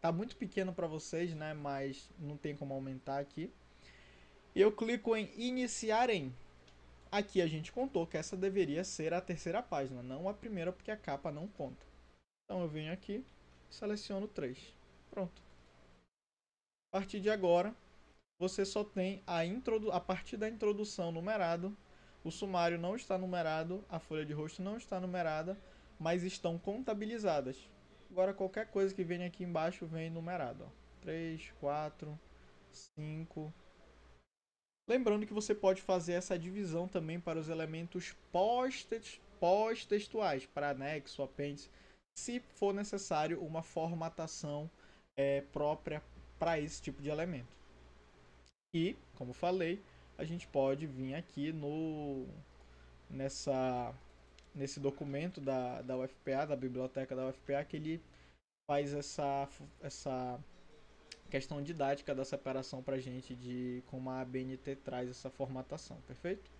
Tá muito pequeno para vocês, né? Mas não tem como aumentar aqui. E eu clico em iniciar em. Aqui a gente contou que essa deveria ser a terceira página, não a primeira, porque a capa não conta. Então eu venho aqui, seleciono 3. Pronto. A partir de agora, você só tem a partir da introdução numerado, o sumário não está numerado, a folha de rosto não está numerada, mas estão contabilizadas. Agora qualquer coisa que venha aqui embaixo vem numerado. 3, 4, 5... Lembrando que você pode fazer essa divisão também para os elementos pós-textuais, para anexo, apêndice, se for necessário uma formatação própria para esse tipo de elemento. E, como falei, a gente pode vir aqui nesse documento da UFPA, da biblioteca da UFPA, que ele faz essa questão didática da separação pra gente de como a ABNT traz essa formatação, perfeito?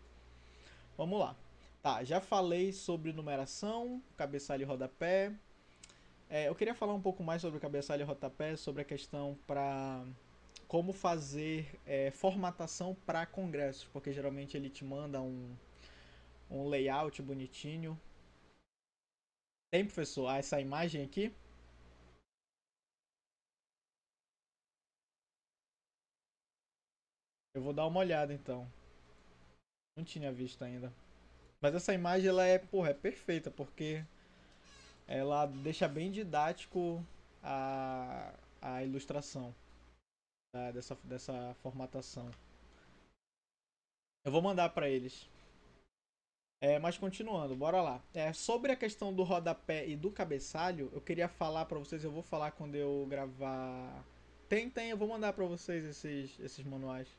Vamos lá. Tá, já falei sobre numeração, cabeçalho e rodapé. Eu queria falar um pouco mais sobre cabeçalho e rodapé, sobre a questão para como fazer formatação para congressos, porque geralmente ele te manda um layout bonitinho. Tem, professor, essa imagem aqui? Eu vou dar uma olhada então. Não tinha visto ainda. Mas essa imagem ela é perfeita, porque ela deixa bem didático a ilustração dessa formatação. Eu vou mandar para eles. Mas continuando, bora lá. Sobre a questão do rodapé e do cabeçalho, eu queria falar para vocês, eu vou falar quando eu gravar. Eu vou mandar para vocês esses manuais.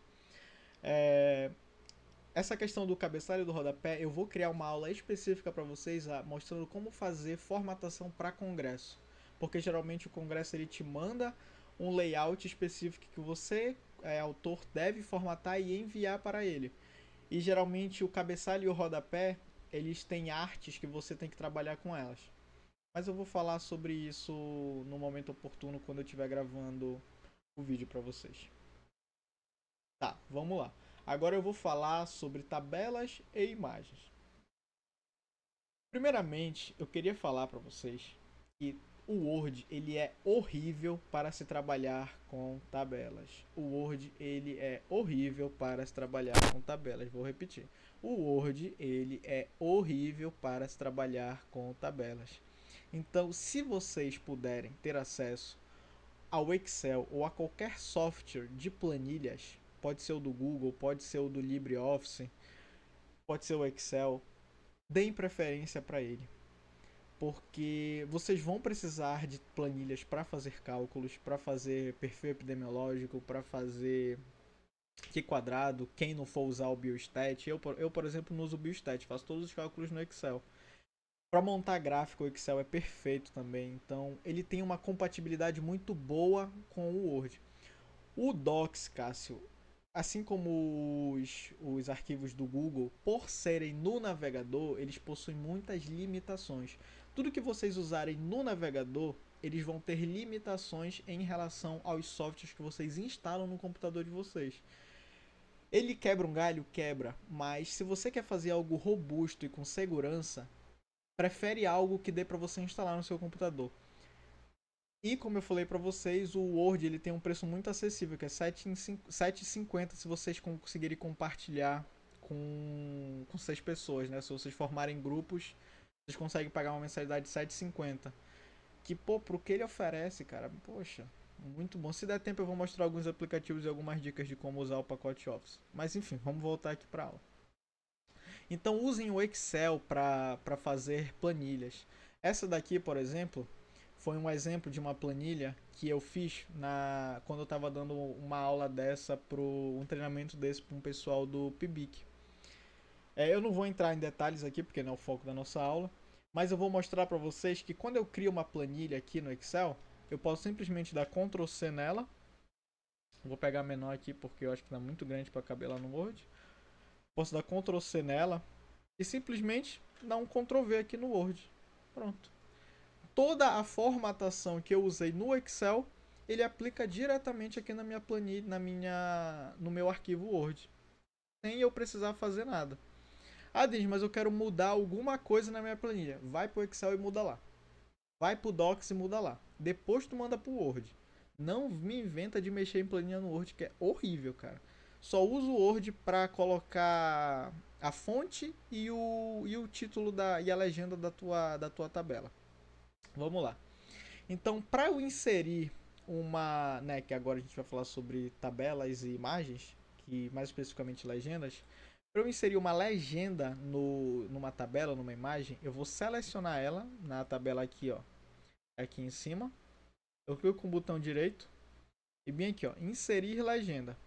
Essa questão do cabeçalho e do rodapé, eu vou criar uma aula específica para vocês mostrando como fazer formatação para congresso. Porque geralmente o congresso ele te manda um layout específico que você, autor, deve formatar e enviar para ele. E geralmente o cabeçalho e o rodapé, eles têm artes que você tem que trabalhar com elas. Mas eu vou falar sobre isso no momento oportuno, quando eu estiver gravando o vídeo para vocês. Tá, vamos lá. Agora eu vou falar sobre tabelas e imagens. Primeiramente, eu queria falar para vocês que o Word ele é horrível para se trabalhar com tabelas. O Word ele é horrível para se trabalhar com tabelas. Vou repetir. O Word ele é horrível para se trabalhar com tabelas. Então, se vocês puderem ter acesso ao Excel ou a qualquer software de planilhas, pode ser o do Google, pode ser o do LibreOffice, pode ser o Excel, deem preferência para ele. Porque vocês vão precisar de planilhas para fazer cálculos, para fazer perfil epidemiológico, para fazer Q-quadrado, quem não for usar o Biostat. Eu, por exemplo, não uso o Biostat, faço todos os cálculos no Excel. Para montar gráfico, o Excel é perfeito também, então ele tem uma compatibilidade muito boa com o Word. O Docs, Cássio, assim como os arquivos do Google, por serem no navegador, eles possuem muitas limitações. Tudo que vocês usarem no navegador, eles vão ter limitações em relação aos softwares que vocês instalam no computador de vocês. Ele quebra um galho? Quebra. Mas se você quer fazer algo robusto e com segurança, prefere algo que dê para você instalar no seu computador. E como eu falei para vocês, o Word ele tem um preço muito acessível, que é R$ 7,50 se vocês conseguirem compartilhar com 6 pessoas, né? Se vocês formarem grupos, vocês conseguem pagar uma mensalidade de R$ 7,50. Que, pô, pro que ele oferece, cara, poxa, muito bom. Se der tempo eu vou mostrar alguns aplicativos e algumas dicas de como usar o pacote Office. Mas enfim, vamos voltar aqui para aula. Então usem o Excel para fazer planilhas. Essa daqui, por exemplo, foi um exemplo de uma planilha que eu fiz quando eu estava dando uma aula dessa, um treinamento desse para um pessoal do PIBIC. Eu não vou entrar em detalhes aqui, porque não é o foco da nossa aula, mas eu vou mostrar para vocês que quando eu crio uma planilha aqui no Excel, eu posso simplesmente dar Ctrl C nela. Vou pegar menor aqui, porque eu acho que está muito grande para caber lá no Word. Posso dar Ctrl C nela e simplesmente dar um Ctrl V aqui no Word. Pronto. Toda a formatação que eu usei no Excel, ele aplica diretamente aqui na minha planilha, no meu arquivo Word. Sem eu precisar fazer nada. Ah, Denis, mas eu quero mudar alguma coisa na minha planilha. Vai pro Excel e muda lá. Vai pro Docs e muda lá. Depois tu manda pro Word. Não me inventa de mexer em planilha no Word, que é horrível, cara. Só uso o Word para colocar a fonte e o título e a legenda da tua tabela. Vamos lá. Então, para eu inserir que agora a gente vai falar sobre tabelas e imagens, que mais especificamente legendas. Para eu inserir uma legenda numa tabela, numa imagem, eu vou selecionar ela na tabela aqui, ó, aqui em cima. Eu clico com o botão direito e bem aqui, ó, inserir legenda.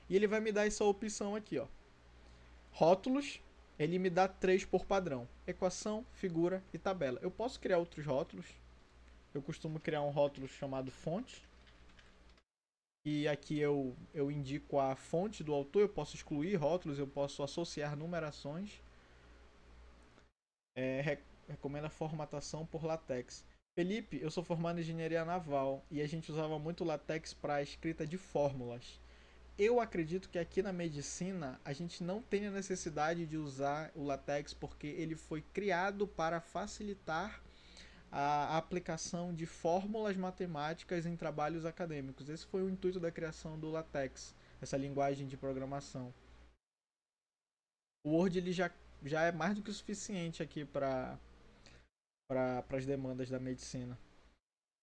E ele vai me dar essa opção aqui, ó. Rótulos, ele me dá 3 por padrão: equação, figura e tabela. Eu posso criar outros rótulos. Eu costumo criar um rótulo chamado fonte. E aqui eu indico a fonte do autor. Eu posso excluir rótulos, eu posso associar numerações. Recomendo a formatação por LaTeX. Felipe, eu sou formado em engenharia naval e a gente usava muito LaTeX para a escrita de fórmulas. Eu acredito que aqui na medicina a gente não tem a necessidade de usar o LaTeX porque ele foi criado para facilitar a aplicação de fórmulas matemáticas em trabalhos acadêmicos. Esse foi o intuito da criação do LaTeX, essa linguagem de programação. O Word ele já é mais do que o suficiente aqui para as demandas da medicina.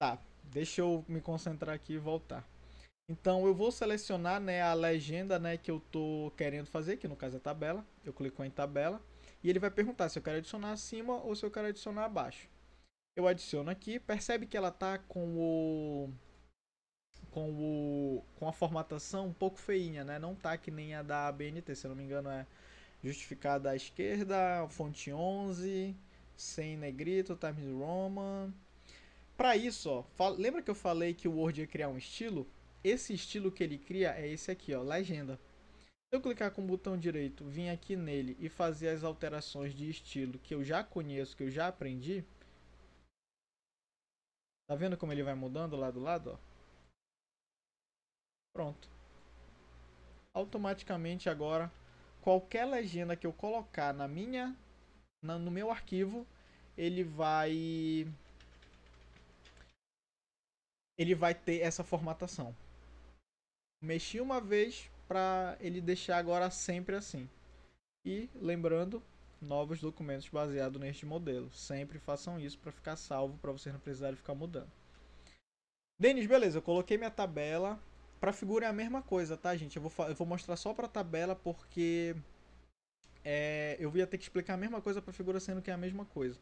Tá, deixa eu me concentrar aqui e voltar. Então eu vou selecionar, né, a legenda, né, que eu estou querendo fazer, que no caso é a tabela. Eu clico em tabela e ele vai perguntar se eu quero adicionar acima ou se eu quero adicionar abaixo. Eu adiciono aqui, percebe que ela tá com a formatação um pouco feinha, né? Não tá que nem a da ABNT, se eu não me engano é justificada à esquerda, fonte 11, sem negrito, Times Roman. Para isso, ó, lembra que eu falei que o Word ia criar um estilo? Esse estilo que ele cria é esse aqui, ó, legenda. Se eu clicar com o botão direito, vir aqui nele e fazer as alterações de estilo que eu já conheço, que eu já aprendi. Tá vendo como ele vai mudando lá do lado, ó? Pronto. Automaticamente agora, qualquer legenda que eu colocar no meu arquivo, ele vai ter essa formatação. Mexi uma vez para ele deixar agora sempre assim. E lembrando, novos documentos baseados neste modelo. Sempre façam isso para ficar salvo, para vocês não precisarem ficar mudando. Denis, beleza, eu coloquei minha tabela. Para figura é a mesma coisa, tá, gente? Eu vou mostrar só para tabela porque eu ia ter que explicar a mesma coisa para figura, sendo que é a mesma coisa.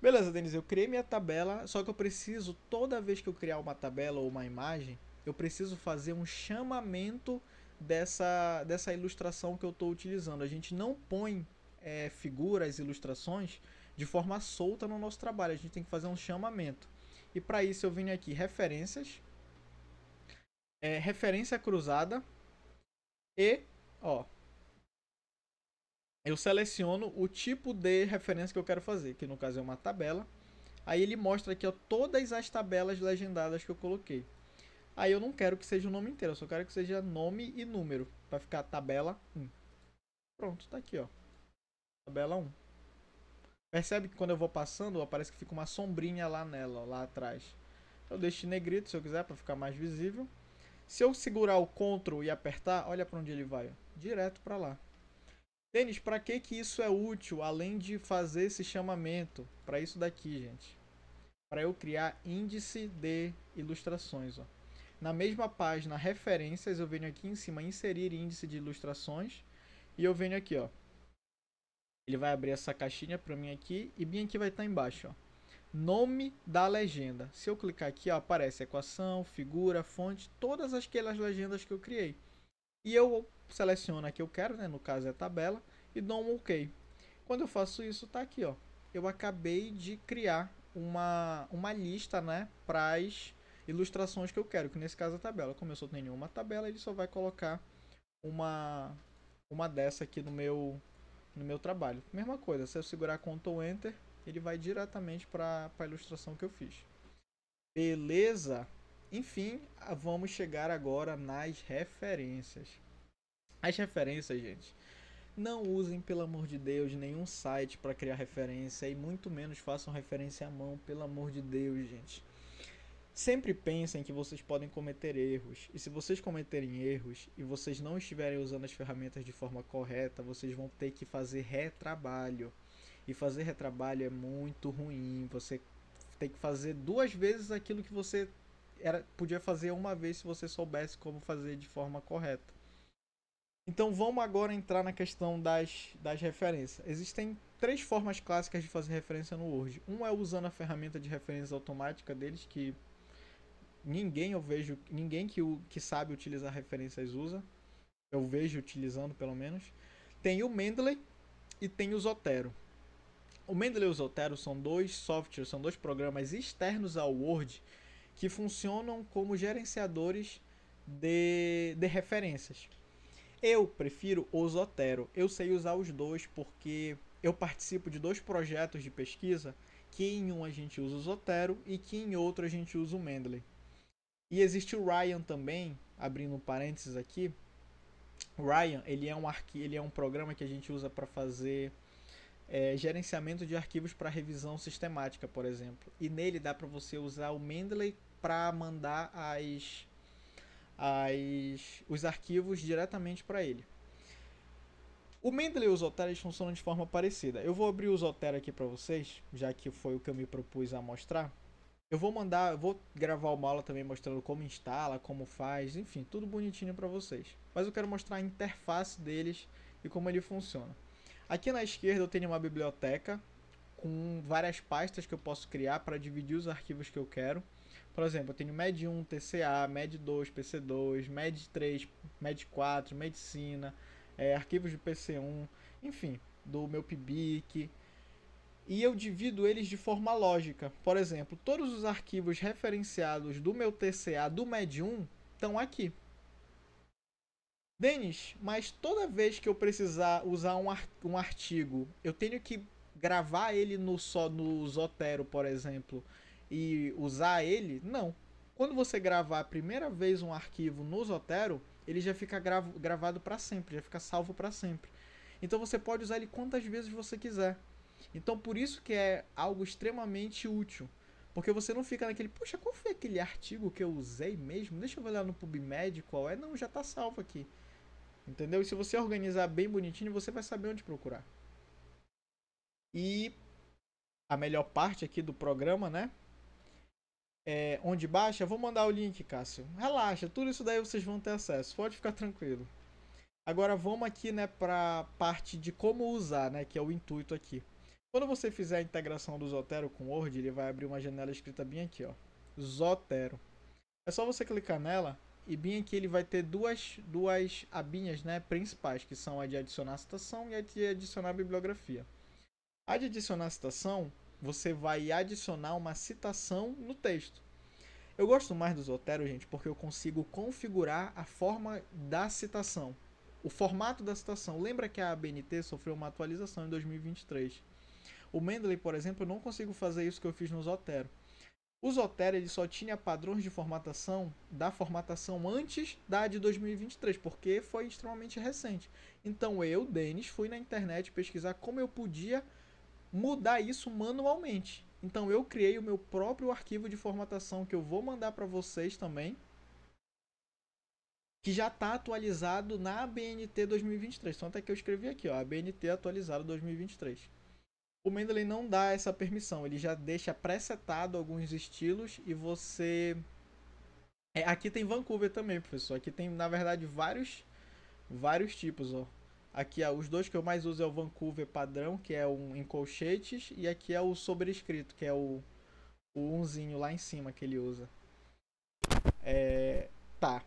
Beleza, Denis, eu criei minha tabela, só que eu preciso, toda vez que eu criar uma tabela ou uma imagem, eu preciso fazer um chamamento dessa ilustração que eu estou utilizando. A gente não põe figuras, ilustrações de forma solta no nosso trabalho. A gente tem que fazer um chamamento. E para isso eu venho aqui, referências, referência cruzada e, ó, eu seleciono o tipo de referência que eu quero fazer, que no caso é uma tabela. Aí ele mostra aqui, ó, todas as tabelas legendadas que eu coloquei. Aí eu não quero que seja o nome inteiro, eu só quero que seja nome e número. Vai ficar tabela 1. Pronto, tá aqui, ó. Tabela 1. Percebe que quando eu vou passando, aparece que fica uma sombrinha lá nela, ó, lá atrás. Eu deixo em negrito se eu quiser, para ficar mais visível. Se eu segurar o Ctrl e apertar, olha para onde ele vai, ó, direto para lá. Denis, para que isso é útil, além de fazer esse chamamento? Para isso daqui, gente. Para eu criar índice de ilustrações, ó. Na mesma página, referências, eu venho aqui em cima, inserir índice de ilustrações. E eu venho aqui, ó. Ele vai abrir essa caixinha para mim aqui. E bem aqui vai estar embaixo, ó. Nome da legenda. Se eu clicar aqui, ó, aparece equação, figura, fonte, todas aquelas legendas que eu criei. E eu seleciono a que eu quero, né? No caso é a tabela, e dou um OK. Quando eu faço isso, tá aqui, ó. Eu acabei de criar uma lista, né? Para as ilustrações que eu quero, que nesse caso é a tabela. Como eu só tenho uma tabela, ele só vai colocar uma dessa aqui no meu trabalho. Mesma coisa, se eu segurar Ctrl Enter, ele vai diretamente para a ilustração que eu fiz. Beleza? Enfim, vamos chegar agora nas referências. As referências, gente, não usem, pelo amor de Deus, nenhum site para criar referência e muito menos façam referência à mão, pelo amor de Deus, gente. Sempre pensem que vocês podem cometer erros, e se vocês cometerem erros e vocês não estiverem usando as ferramentas de forma correta, vocês vão ter que fazer retrabalho. E fazer retrabalho é muito ruim. Você tem que fazer 2 vezes aquilo que você podia fazer uma vez se você soubesse como fazer de forma correta. Então vamos agora entrar na questão das referências. Existem 3 formas clássicas de fazer referência no Word. Um é usando a ferramenta de referência automática deles, que eu vejo ninguém que sabe utilizar referências usa. Eu vejo utilizando, pelo menos. Tem o Mendeley e tem o Zotero. O Mendeley e o Zotero são 2 softwares, são 2 programas externos ao Word que funcionam como gerenciadores de referências. Eu prefiro o Zotero. Eu sei usar os dois porque eu participo de 2 projetos de pesquisa que em um a gente usa o Zotero e que em outro a gente usa o Mendeley. E existe o Ryan também, abrindo um parênteses aqui. O Ryan, ele é um programa que a gente usa para fazer gerenciamento de arquivos para revisão sistemática, por exemplo. E nele dá para você usar o Mendeley para mandar os arquivos diretamente para ele. O Mendeley e o Zotero funcionam de forma parecida. Eu vou abrir o Zotero aqui para vocês, já que foi o que eu me propus a mostrar. Eu vou gravar uma aula também mostrando como instala, como faz, enfim, tudo bonitinho para vocês. Mas eu quero mostrar a interface deles e como ele funciona. Aqui na esquerda eu tenho uma biblioteca com várias pastas que eu posso criar para dividir os arquivos que eu quero. Por exemplo, eu tenho MED1, TCA, MED2, PC2, MED3, MED4, Medicina, arquivos de PC1, enfim, do meu PIBIC. E eu divido eles de forma lógica. Por exemplo, todos os arquivos referenciados do meu TCA do MED1 estão aqui. Denis, mas toda vez que eu precisar usar um artigo, eu tenho que gravar ele no Zotero, por exemplo, e usar ele? Não. Quando você gravar a primeira vez um arquivo no Zotero, ele já fica gravado para sempre, já fica salvo para sempre. Então você pode usar ele quantas vezes você quiser. Então por isso que é algo extremamente útil. Porque você não fica naquele, poxa, qual foi aquele artigo que eu usei mesmo? Deixa eu ver lá no PubMed qual é. Não, já está salvo aqui. Entendeu? E se você organizar bem bonitinho, você vai saber onde procurar. E a melhor parte aqui do programa, né? Onde baixa, eu vou mandar o link, Cássio. Relaxa, tudo isso daí vocês vão ter acesso. Pode ficar tranquilo. Agora vamos aqui, né, para a parte de como usar, né, que é o intuito aqui. Quando você fizer a integração do Zotero com o Word, ele vai abrir uma janela escrita bem aqui, ó. Zotero. É só você clicar nela e bem aqui ele vai ter duas abinhas, né, principais, que são a de adicionar citação e a de adicionar bibliografia. A de adicionar citação, você vai adicionar uma citação no texto. Eu gosto mais do Zotero, gente, porque eu consigo configurar a forma da citação. O formato da citação. Lembra que a ABNT sofreu uma atualização em 2023. O Mendeley, por exemplo, eu não consigo fazer isso que eu fiz no Zotero. O Zotero ele só tinha padrões de formatação da formatação antes da de 2023, porque foi extremamente recente. Então eu, Denis, fui na internet pesquisar como eu podia mudar isso manualmente. Então eu criei o meu próprio arquivo de formatação que eu vou mandar para vocês também, que já está atualizado na ABNT 2023. Então até que eu escrevi aqui, ó, ABNT atualizado 2023. O Mendeley não dá essa permissão, ele já deixa presetado alguns estilos e você... aqui tem Vancouver também, professor. Aqui tem, na verdade, vários tipos, ó. Aqui, ó, os dois que eu mais uso é o Vancouver padrão, que é um em colchetes, e aqui é o sobrescrito, que é o unzinho lá em cima que ele usa. Tá.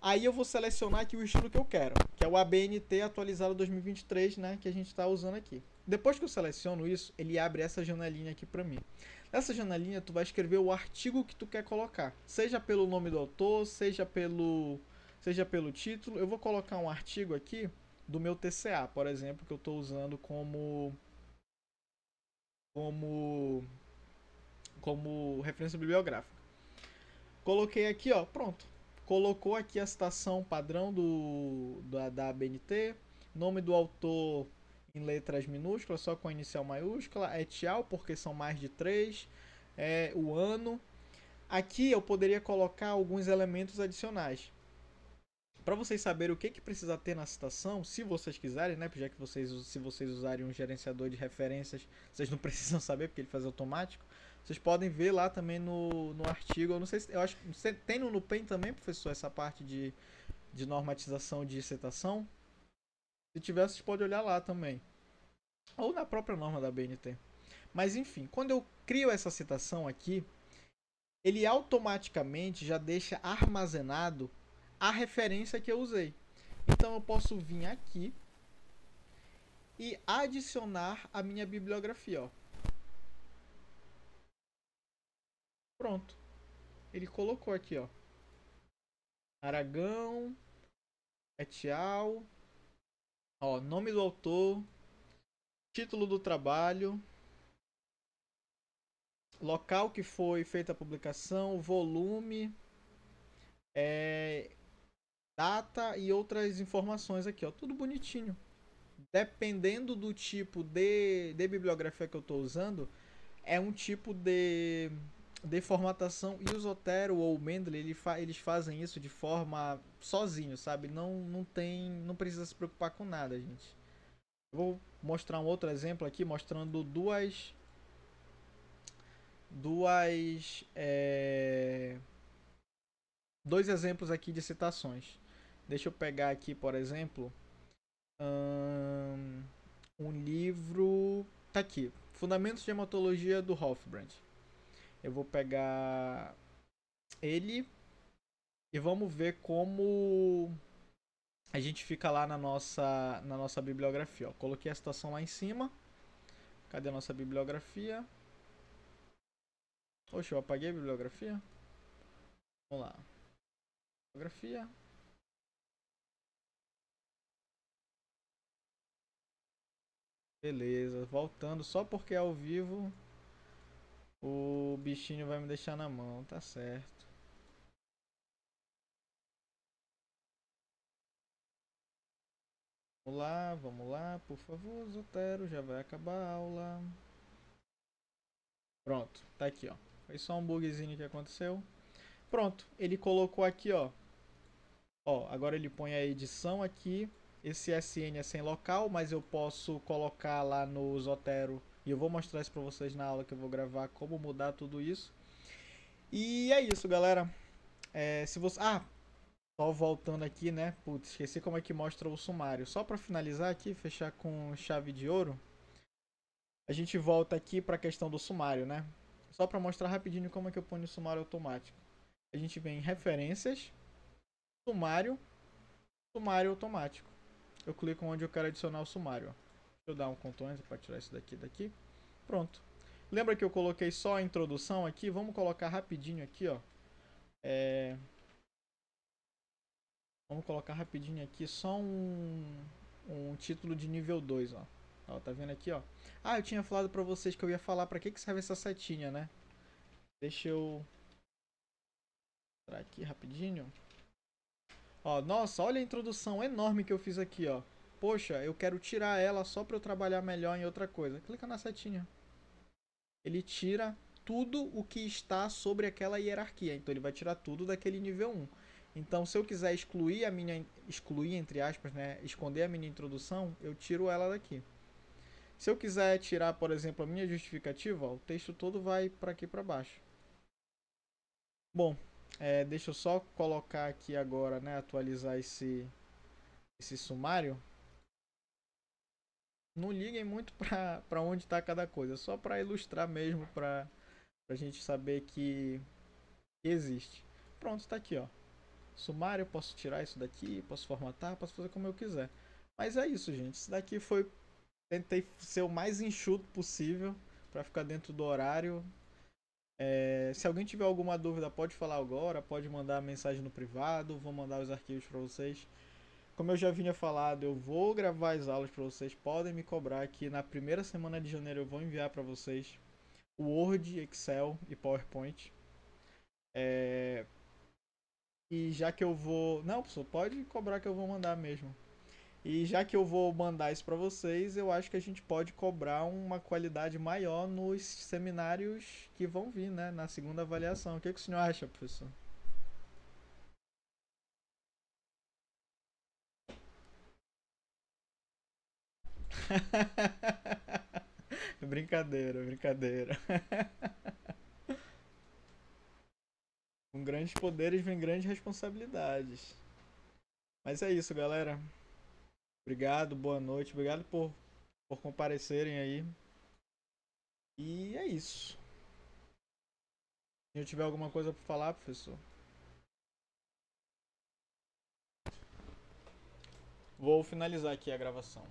Aí eu vou selecionar aqui o estilo que eu quero, que é o ABNT atualizado 2023, né, que a gente está usando aqui. Depois que eu seleciono isso, ele abre essa janelinha aqui para mim. Nessa janelinha, tu vai escrever o artigo que tu quer colocar, seja pelo nome do autor, seja pelo título. Eu vou colocar um artigo aqui do meu TCA, por exemplo, que eu estou usando como referência bibliográfica. Coloquei aqui, ó, pronto. Colocou aqui a citação padrão da ABNT, nome do autor em letras minúsculas, só com a inicial maiúscula, et al, porque são mais de 3, o ano. Aqui eu poderia colocar alguns elementos adicionais. Para vocês saberem o que precisa ter na citação, se vocês quiserem, né, já que se vocês usarem um gerenciador de referências, vocês não precisam saber, porque ele faz automático. Vocês podem ver lá também no artigo. Eu não sei se. Eu acho que tem no Nupen também, professor, essa parte de normatização de citação. Se tiver, vocês podem olhar lá também. Ou na própria norma da BNT. Mas enfim, quando eu crio essa citação aqui, ele automaticamente já deixa armazenado a referência que eu usei. Então eu posso vir aqui e adicionar a minha bibliografia, ó. Pronto. Ele colocou aqui, ó. Aragão, et al. Ó, nome do autor, título do trabalho, local que foi feita a publicação, volume, data e outras informações aqui, ó. Tudo bonitinho. Dependendo do tipo de bibliografia que eu estou usando, é um tipo de formatação, e o Zotero ou o Mendeley eles fazem isso de forma sozinho, sabe? Não precisa se preocupar com nada, gente. Eu vou mostrar um outro exemplo aqui mostrando dois exemplos aqui de citações. Deixa eu pegar aqui, por exemplo, um livro, tá aqui, Fundamentos de Hematologia do Hofbrand. Eu vou pegar ele e vamos ver como a gente fica lá na nossa bibliografia. Ó. Coloquei a citação lá em cima. Cadê a nossa bibliografia? Oxe, eu apaguei a bibliografia? Vamos lá. Bibliografia. Beleza, voltando só porque é ao vivo. O bichinho vai me deixar na mão, tá certo. Vamos lá, por favor, Zotero, já vai acabar a aula. Pronto, tá aqui, ó. Foi só um bugzinho que aconteceu. Pronto, ele colocou aqui, ó. Ó, agora ele põe a edição aqui. Esse SN é sem local, mas eu posso colocar lá no Zotero. E eu vou mostrar isso pra vocês na aula que eu vou gravar, como mudar tudo isso. E é isso, galera. Se você... só voltando aqui, né? Putz, esqueci como é que mostra o sumário. Só pra finalizar aqui, fechar com chave de ouro. A gente volta aqui pra questão do sumário, né? Só pra mostrar rapidinho como é que eu ponho o sumário automático. A gente vem em referências, sumário, sumário automático. Eu clico onde eu quero adicionar o sumário, ó. Deixa eu dar um Ctrl Enter para tirar isso daqui. Pronto. Lembra que eu coloquei só a introdução aqui? Vamos colocar rapidinho aqui, ó. Vamos colocar rapidinho aqui só um título de nível 2, ó. Ó, tá vendo aqui, ó? Eu tinha falado para vocês que eu ia falar para que serve essa setinha, né? Deixa eu entrar aqui rapidinho. Ó, nossa, olha a introdução enorme que eu fiz aqui, ó. Poxa, eu quero tirar ela só para eu trabalhar melhor em outra coisa. Clica na setinha. Ele tira tudo o que está sobre aquela hierarquia. Então ele vai tirar tudo daquele nível 1. Então se eu quiser excluir entre aspas, né, esconder a minha introdução, eu tiro ela daqui. Se eu quiser tirar, por exemplo, a minha justificativa, ó, o texto todo vai para aqui para baixo. Bom, deixa eu só colocar aqui agora, né, atualizar esse sumário. Não liguem muito para onde está cada coisa, só para ilustrar mesmo, para a gente saber que existe. Pronto, está aqui, ó. Sumário, eu posso tirar isso daqui, posso formatar, posso fazer como eu quiser. Mas é isso, gente. Isso daqui foi... Tentei ser o mais enxuto possível para ficar dentro do horário. Se alguém tiver alguma dúvida, pode falar agora, pode mandar mensagem no privado, vou mandar os arquivos para vocês. Como eu já vinha falado, eu vou gravar as aulas para vocês, podem me cobrar que na primeira semana de janeiro eu vou enviar para vocês o Word, Excel e PowerPoint. E já que eu vou... Não, pessoal, pode cobrar que eu vou mandar mesmo. E já que eu vou mandar isso para vocês, eu acho que a gente pode cobrar uma qualidade maior nos seminários que vão vir, né? Na segunda avaliação. O que o senhor acha, professor? Brincadeira, brincadeira. Com grandes poderes vem grandes responsabilidades. Mas é isso, galera. Obrigado, boa noite. Obrigado por comparecerem aí. E é isso. Se eu tiver alguma coisa para falar, professor. Vou finalizar aqui a gravação.